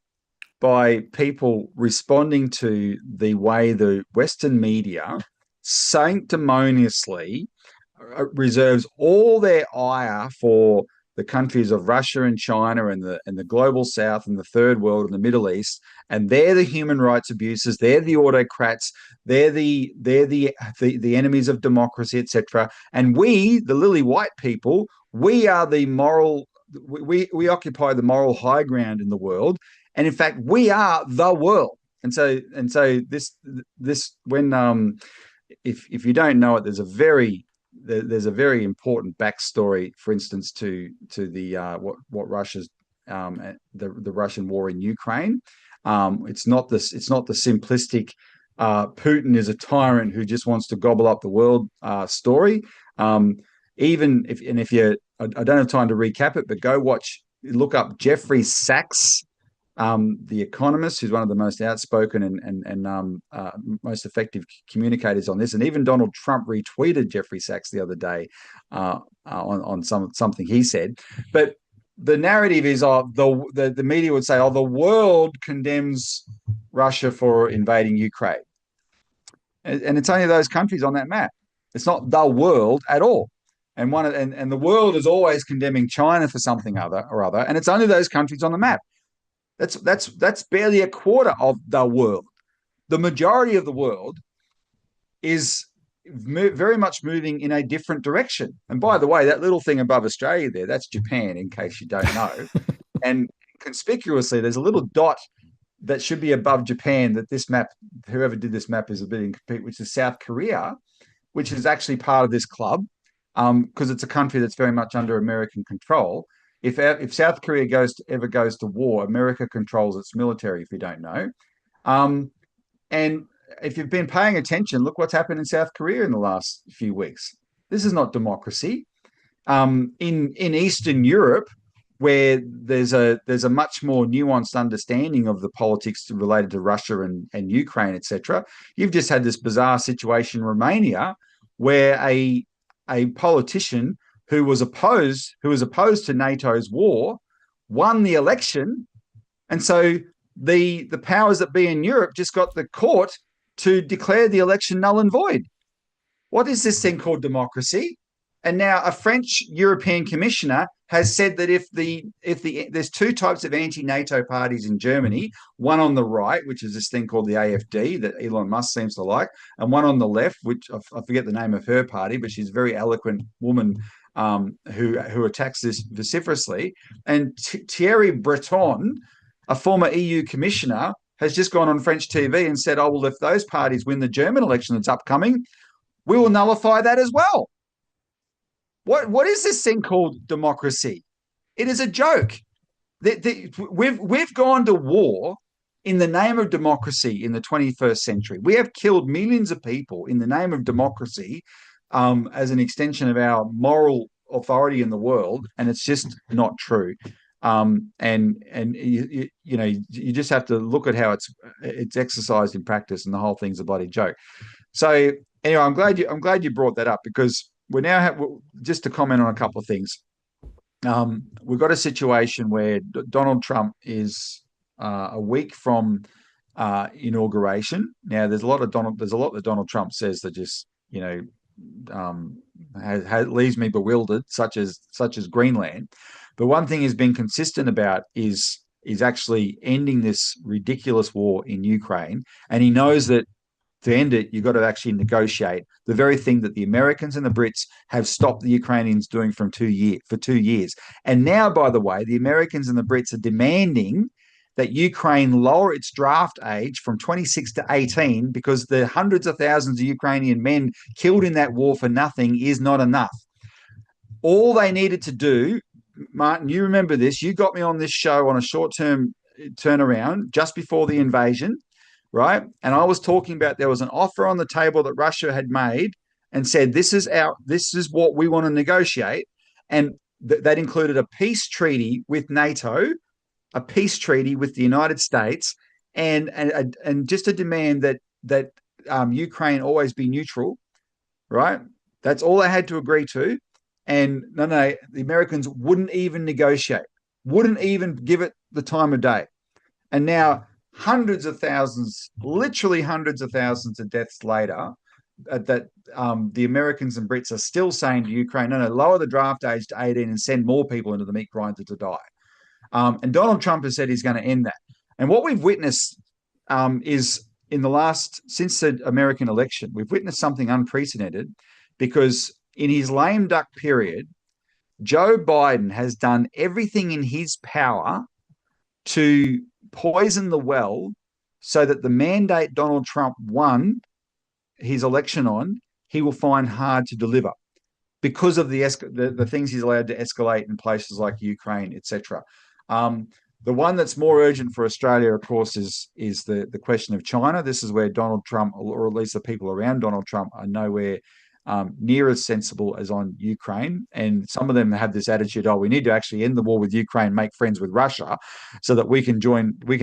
by people responding to the way the Western media sanctimoniously reserves all their ire for the countries of Russia and China and the global South and the Third World and the Middle East, and they're the human rights abusers, they're the autocrats, they're the enemies of democracy, etc. And we, the lily white people, we are the moral. We occupy the moral high ground in the world, and in fact, we are the world. And so this when if you don't know it, there's a very important backstory, for instance, to the what Russia's the Russian war in Ukraine. It's not the simplistic Putin is a tyrant who just wants to gobble up the world story. Even if you, I don't have time to recap it, but look up Jeffrey Sachs, the economist, who's one of the most outspoken and most effective communicators on this. And even Donald Trump retweeted Jeffrey Sachs the other day on something he said. But the narrative is, the media would say, the world condemns Russia for invading Ukraine. And it's only those countries on that map. It's not the world at all. And the world is always condemning China for something or other, and it's only those countries on the map. That's barely a quarter of the world. The majority of the world is very much moving in a different direction. And by the way, that little thing above Australia there, that's Japan, in case you don't know. And conspicuously, there's a little dot that should be above Japan that this map, whoever did this map, is a bit incomplete, which is South Korea, which is actually part of this club. Because it's a country that's very much under American control. If South Korea ever goes to war, America controls its military, if you don't know. And if you've been paying attention, look what's happened in South Korea in the last few weeks. This is not democracy. In Eastern Europe, where there's a much more nuanced understanding of the politics related to Russia and Ukraine, etc., you've just had this bizarre situation in Romania, where a politician who was opposed to NATO's war won the election, and so the powers that be in Europe just got the court to declare the election null and void. What is this thing called democracy? And now a French European commissioner has said that if there's two types of anti-NATO parties in Germany, one on the right, which is this thing called the AfD that Elon Musk seems to like, and one on the left, which I forget the name of her party, but she's a very eloquent woman who attacks this vociferously. And Thierry Breton, a former EU commissioner, has just gone on French TV and said, well, if those parties win the German election that's upcoming, we will nullify that as well. What is this thing called democracy? It is a joke. We've gone to war in the name of democracy in the 21st century. We have killed millions of people in the name of democracy as an extension of our moral authority in the world, and it's just not true. And you just have to look at how it's exercised in practice, and the whole thing's a bloody joke. So anyway, I'm glad you brought that up, because we now have, just to comment on a couple of things. We've got a situation where Donald Trump is a week from inauguration. Now, there's a lot that Donald Trump says that just leaves me bewildered, such as Greenland. But one thing he's been consistent about is actually ending this ridiculous war in Ukraine, and he knows that to end it, you've got to actually negotiate the very thing that the Americans and the Brits have stopped the Ukrainians doing for 2 years. And now, by the way, the Americans and the Brits are demanding that Ukraine lower its draft age from 26 to 18, because the hundreds of thousands of Ukrainian men killed in that war for nothing is not enough. All they needed to do, Martin, you remember this, you got me on this show on a short-term turnaround just before the invasion, right? And I was talking about there was an offer on the table that Russia had made and said, this is what we want to negotiate. And that included a peace treaty with NATO, a peace treaty with the United States, and just a demand that Ukraine always be neutral, right? That's all they had to agree to. And no, the Americans wouldn't even negotiate, wouldn't even give it the time of day. And now, hundreds of thousands, literally hundreds of thousands of deaths later, that the Americans and Brits are still saying to Ukraine, no, lower the draft age to 18 and send more people into the meat grinder to die. And Donald Trump has said he's going to end that. And what we've witnessed is since the American election, we've witnessed something unprecedented, because in his lame duck period, Joe Biden has done everything in his power to poison the well so that the mandate Donald Trump won his election on, he will find hard to deliver because of the things he's allowed to escalate in places like Ukraine, etc. The one that's more urgent for Australia, of course, is the question of China. This is where Donald Trump, or at least the people around Donald Trump, are nowhere near as sensible as on Ukraine. And some of them have this attitude, we need to actually end the war with Ukraine, make friends with Russia, so that we can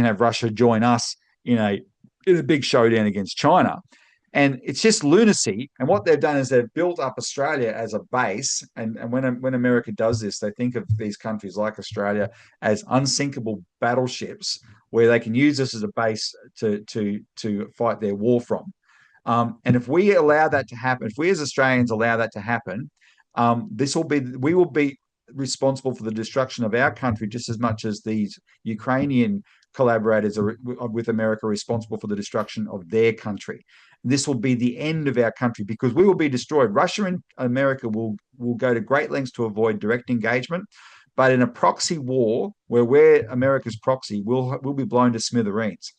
have Russia join us in a big showdown against China. And it's just lunacy. And what they've done is they've built up Australia as a base. And when America does this, they think of these countries like Australia as unsinkable battleships where they can use this as a base to fight their war from. And if we allow that to happen, if we as Australians allow that to happen, we will be responsible for the destruction of our country just as much as these Ukrainian collaborators are with America responsible for the destruction of their country. This will be the end of our country, because we will be destroyed. Russia and America will go to great lengths to avoid direct engagement, but in a proxy war where we're America's proxy, we'll be blown to smithereens.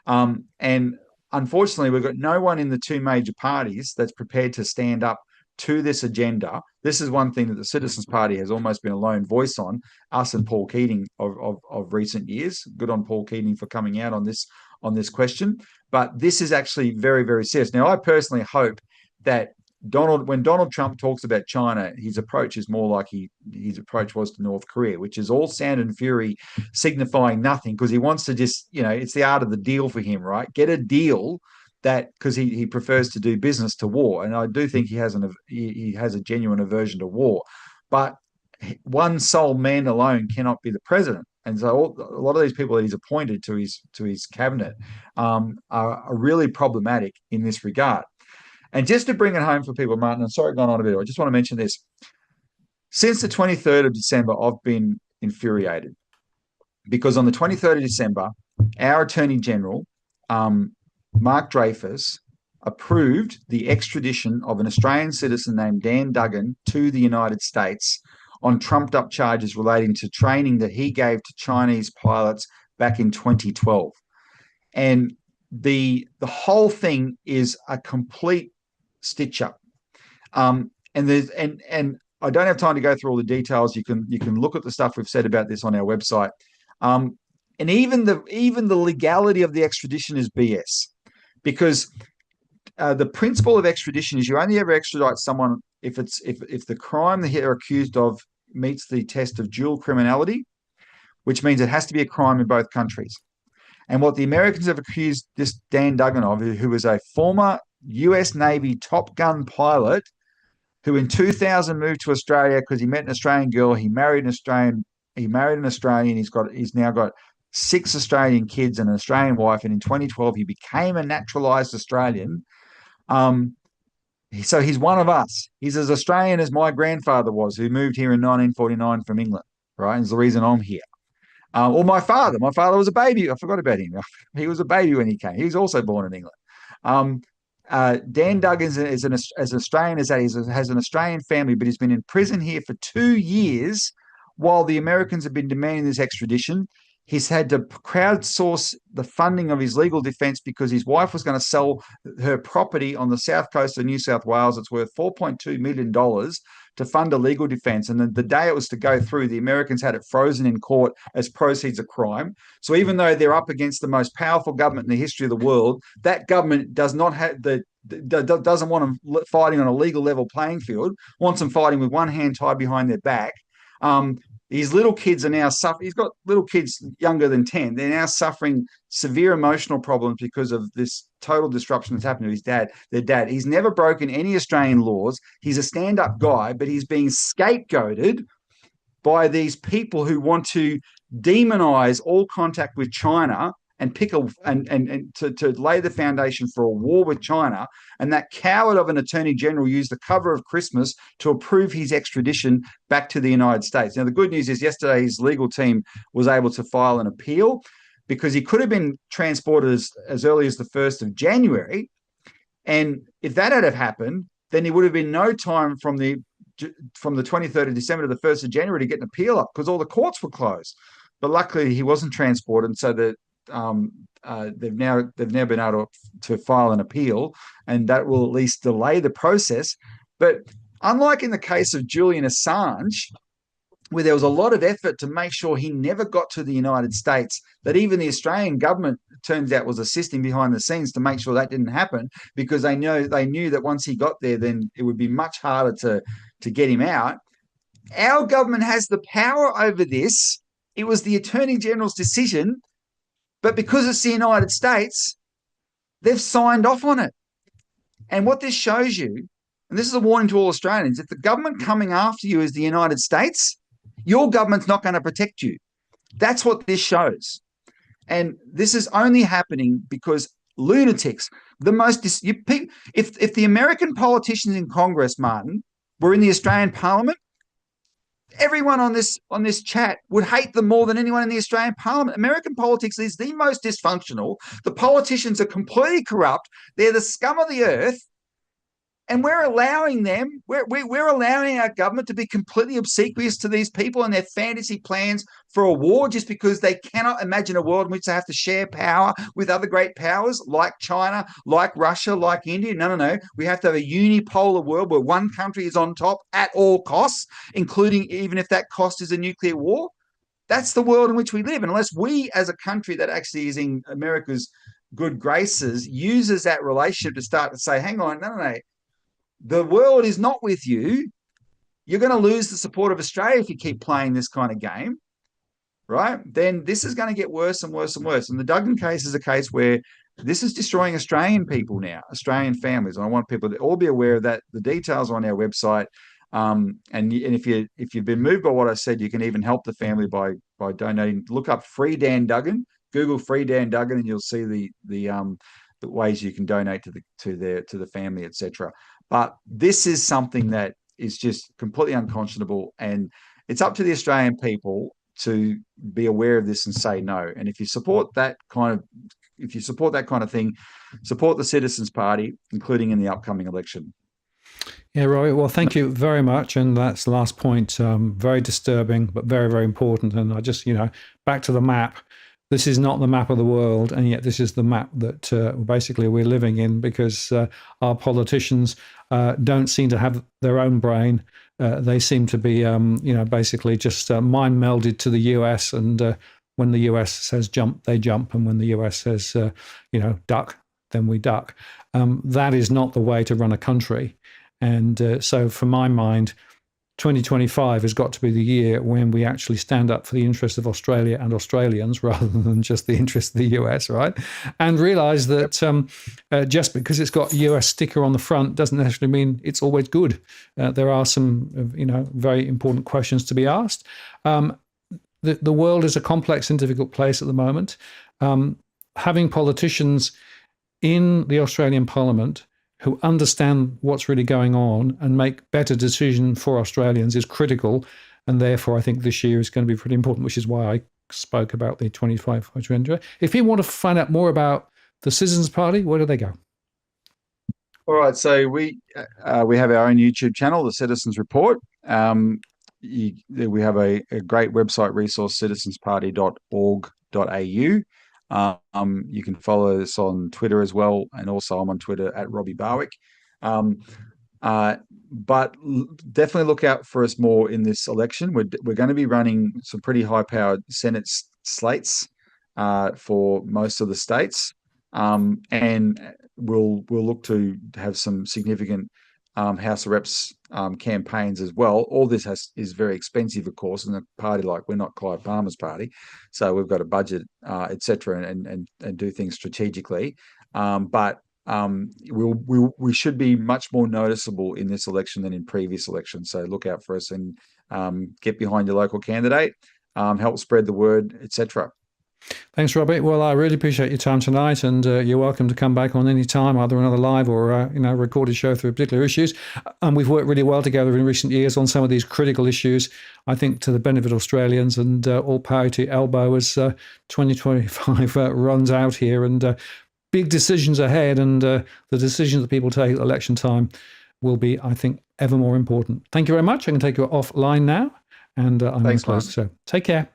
And unfortunately, we've got no one in the two major parties that's prepared to stand up to this agenda. This is one thing that the Citizens Party has almost been a lone voice on, us and Paul Keating of recent years. Good on Paul Keating for coming out on this question. But this is actually very, very serious. Now, I personally hope that when Donald Trump talks about China, his approach is more like his approach was to North Korea, which is all sound and fury, signifying nothing, because he wants to just, it's the art of the deal for him, right? Get a deal because he prefers to do business to war. And I do think he has a genuine aversion to war. But one sole man alone cannot be the president. And so a lot of these people that he's appointed to his cabinet are really problematic in this regard. And just to bring it home for people, Martin, I'm sorry I've gone on a bit. I just want to mention this. Since the 23rd of December, I've been infuriated, because on the 23rd of December, our Attorney General, Mark Dreyfus, approved the extradition of an Australian citizen named Dan Duggan to the United States on trumped-up charges relating to training that he gave to Chinese pilots back in 2012. And the whole thing is a complete stitch-up. And I don't have time to go through all the details. You can look at the stuff we've said about this on our website. And even the legality of the extradition is BS, because the principle of extradition is you only ever extradite someone if the crime that they're accused of meets the test of dual criminality, which means it has to be a crime in both countries. And what the Americans have accused this Dan Duggan of, who was a former US Navy Top Gun pilot, who in 2000 moved to Australia because he met an Australian girl. He married an Australian. He's now got 6 Australian kids and an Australian wife. And in 2012, he became a naturalized Australian. So he's one of us. He's as Australian as my grandfather was, who moved here in 1949 from England, right? And it's the reason I'm here. Or my father. My father was a baby. I forgot about him. He was a baby when he came. He was also born in England. Dan Duggan is as Australian as that. He has an Australian family, but he's been in prison here for 2 years while the Americans have been demanding this extradition. He's had to crowdsource the funding of his legal defense because his wife was going to sell her property on the south coast of New South Wales. It's worth $4.2 million to fund a legal defense. And then the day it was to go through, the Americans had it frozen in court as proceeds of crime. So even though they're up against the most powerful government in the history of the world, that government does not have doesn't want them fighting on a legal level playing field, wants them fighting with one hand tied behind their back. His little kids are now suffering. He's got little kids younger than 10. They're now suffering severe emotional problems because of this total disruption that's happened to his dad. Their dad. He's never broken any Australian laws. He's a stand-up guy, but he's being scapegoated by these people who want to demonize all contact with China and to lay the foundation for a war with China. And that coward of an attorney general used the cover of Christmas to approve his extradition back to the United States. Now, the good news is yesterday his legal team was able to file an appeal because he could have been transported as early as the 1st of January. And if that had happened, then there would have been no time from the 23rd of December to the 1st of January to get an appeal up because all the courts were closed. But luckily he wasn't transported, so that they've now been able to file an appeal, and that will at least delay the process. But unlike in the case of Julian Assange, where there was a lot of effort to make sure he never got to the United States, that even the Australian government, turns out, was assisting behind the scenes to make sure that didn't happen, because they knew that once he got there, then it would be much harder to get him out. Our government has the power over this. It was the Attorney General's decision. But because it's the United States, they've signed off on it. And what this shows you, and this is a warning to all Australians, if the government coming after you is the United States, your government's not going to protect you. That's what this shows. And this is only happening because lunatics, if the American politicians in Congress, Martin, were in the Australian Parliament, everyone on this chat would hate them more than anyone in the Australian Parliament. American politics is the most dysfunctional. The politicians are completely corrupt. They're the scum of the earth. And we're allowing our government to be completely obsequious to these people and their fantasy plans for a war just because they cannot imagine a world in which they have to share power with other great powers like China, like Russia, like India. No. We have to have a unipolar world where one country is on top at all costs, including even if that cost is a nuclear war. That's the world in which we live. And unless we, as a country that actually is in America's good graces, uses that relationship to start to say, hang on, no. The world is not with you. You're going to lose the support of Australia if you keep playing this kind of game, right? Then this is going to get worse and worse and worse. And the Duggan case is a case where this is destroying Australian people now, Australian families. And I want people to all be aware of that. The details are on our website. And if you've been moved by what I said, you can even help the family by donating. Look up Free Dan Duggan, Google Free Dan Duggan, and you'll see the ways you can donate to the family, etc. But this is something that is just completely unconscionable, and it's up to the Australian people to be aware of this and say no. And if you support that kind of thing, support the Citizens Party, including in the upcoming election.
Yeah, Robbie. Well, thank you very much. And that's the last point. Very disturbing, but very, very important. And I just, back to the map. This is not the map of the world, and yet this is the map that basically we're living in, because our politicians don't seem to have their own brain. They seem to be, basically just mind melded to the US. And when the US says jump, they jump, and when the US says, duck, then we duck. That is not the way to run a country. And so, for my mind, 2025 has got to be the year when we actually stand up for the interests of Australia and Australians rather than just the interests of the US, right? And realize that just because it's got a US sticker on the front doesn't necessarily mean it's always good. There are some, very important questions to be asked. The world is a complex and difficult place at the moment. Having politicians in the Australian Parliament who understand what's really going on and make better decisions for Australians is critical. And therefore, I think this year is going to be pretty important, which is why I spoke about the 25 agenda. If people want to find out more about the Citizens Party, where do they go?
All right, so we have our own YouTube channel, the Citizens Report. We have a great website resource, citizensparty.org.au. You can follow us on Twitter as well, and also I'm on Twitter at Robbie Barwick. But definitely look out for us more in this election. We're going to be running some pretty high-powered Senate slates for most of the states, and we'll look to have some significant House of Reps campaigns as well. All this is very expensive, of course, and a party like we're not Clive Palmer's party, so we've got a budget, etc., and do things strategically. But we should be much more noticeable in this election than in previous elections. So look out for us and get behind your local candidate, help spread the word, etc.
Thanks, Robbie. Well, I really appreciate your time tonight, and you're welcome to come back on any time, either another live or recorded show through particular issues. And we've worked really well together in recent years on some of these critical issues, I think, to the benefit of Australians, and all power to elbow as 2025 runs out here, and big decisions ahead, and the decisions that people take at election time will be, I think, ever more important. Thank you very much. I can take you offline now, and I'm going to close the show. Take care.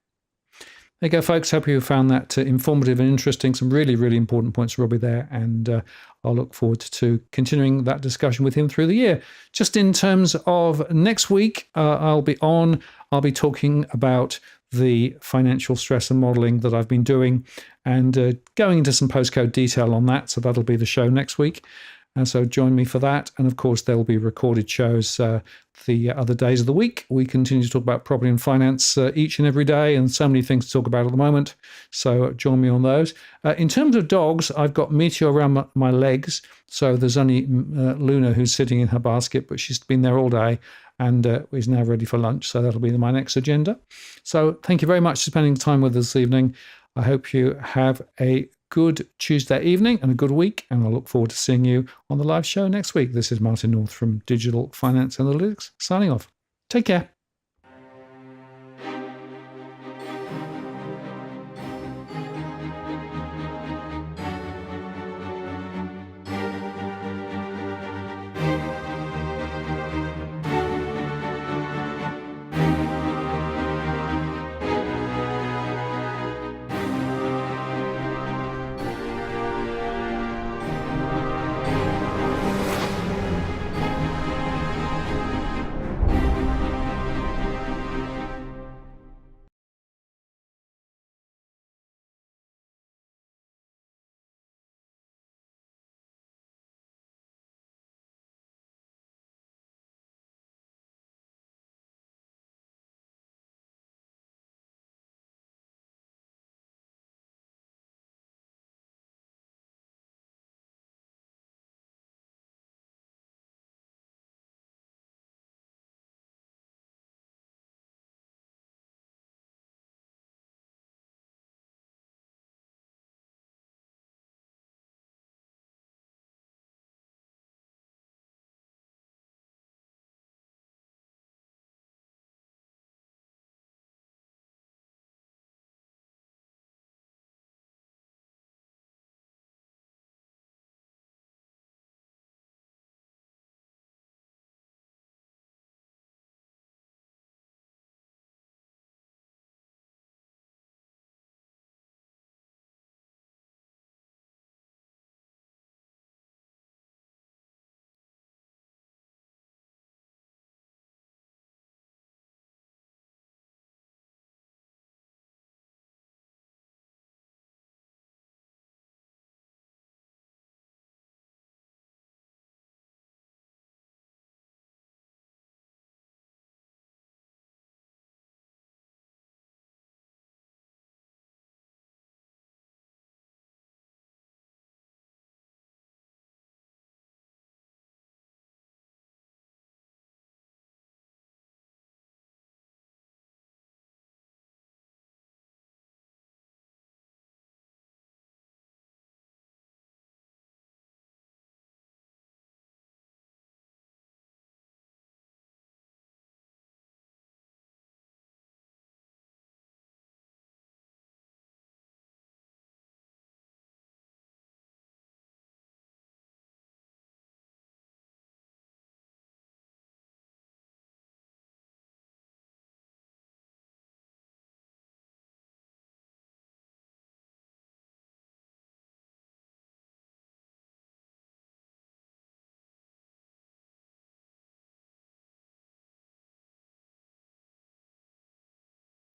There you go, folks. Hope you found that informative and interesting. Some really, really important points, Robbie, there. And I'll look forward to continuing that discussion with him through the year. Just in terms of next week, I'll be talking about the financial stress and modelling that I've been doing, and going into some postcode detail on that. So that'll be the show next week. And so join me for that. And of course, there will be recorded shows the other days of the week. We continue to talk about property and finance each and every day, and so many things to talk about at the moment. So join me on those. In terms of dogs, I've got Meteor around my legs. So there's only Luna who's sitting in her basket, but she's been there all day and is now ready for lunch. So that'll be my next agenda. So thank you very much for spending time with us this evening. I hope you have a good Tuesday evening and a good week, and I look forward to seeing you on the live show next week. This is Martin North from Digital Finance Analytics, signing off. Take care.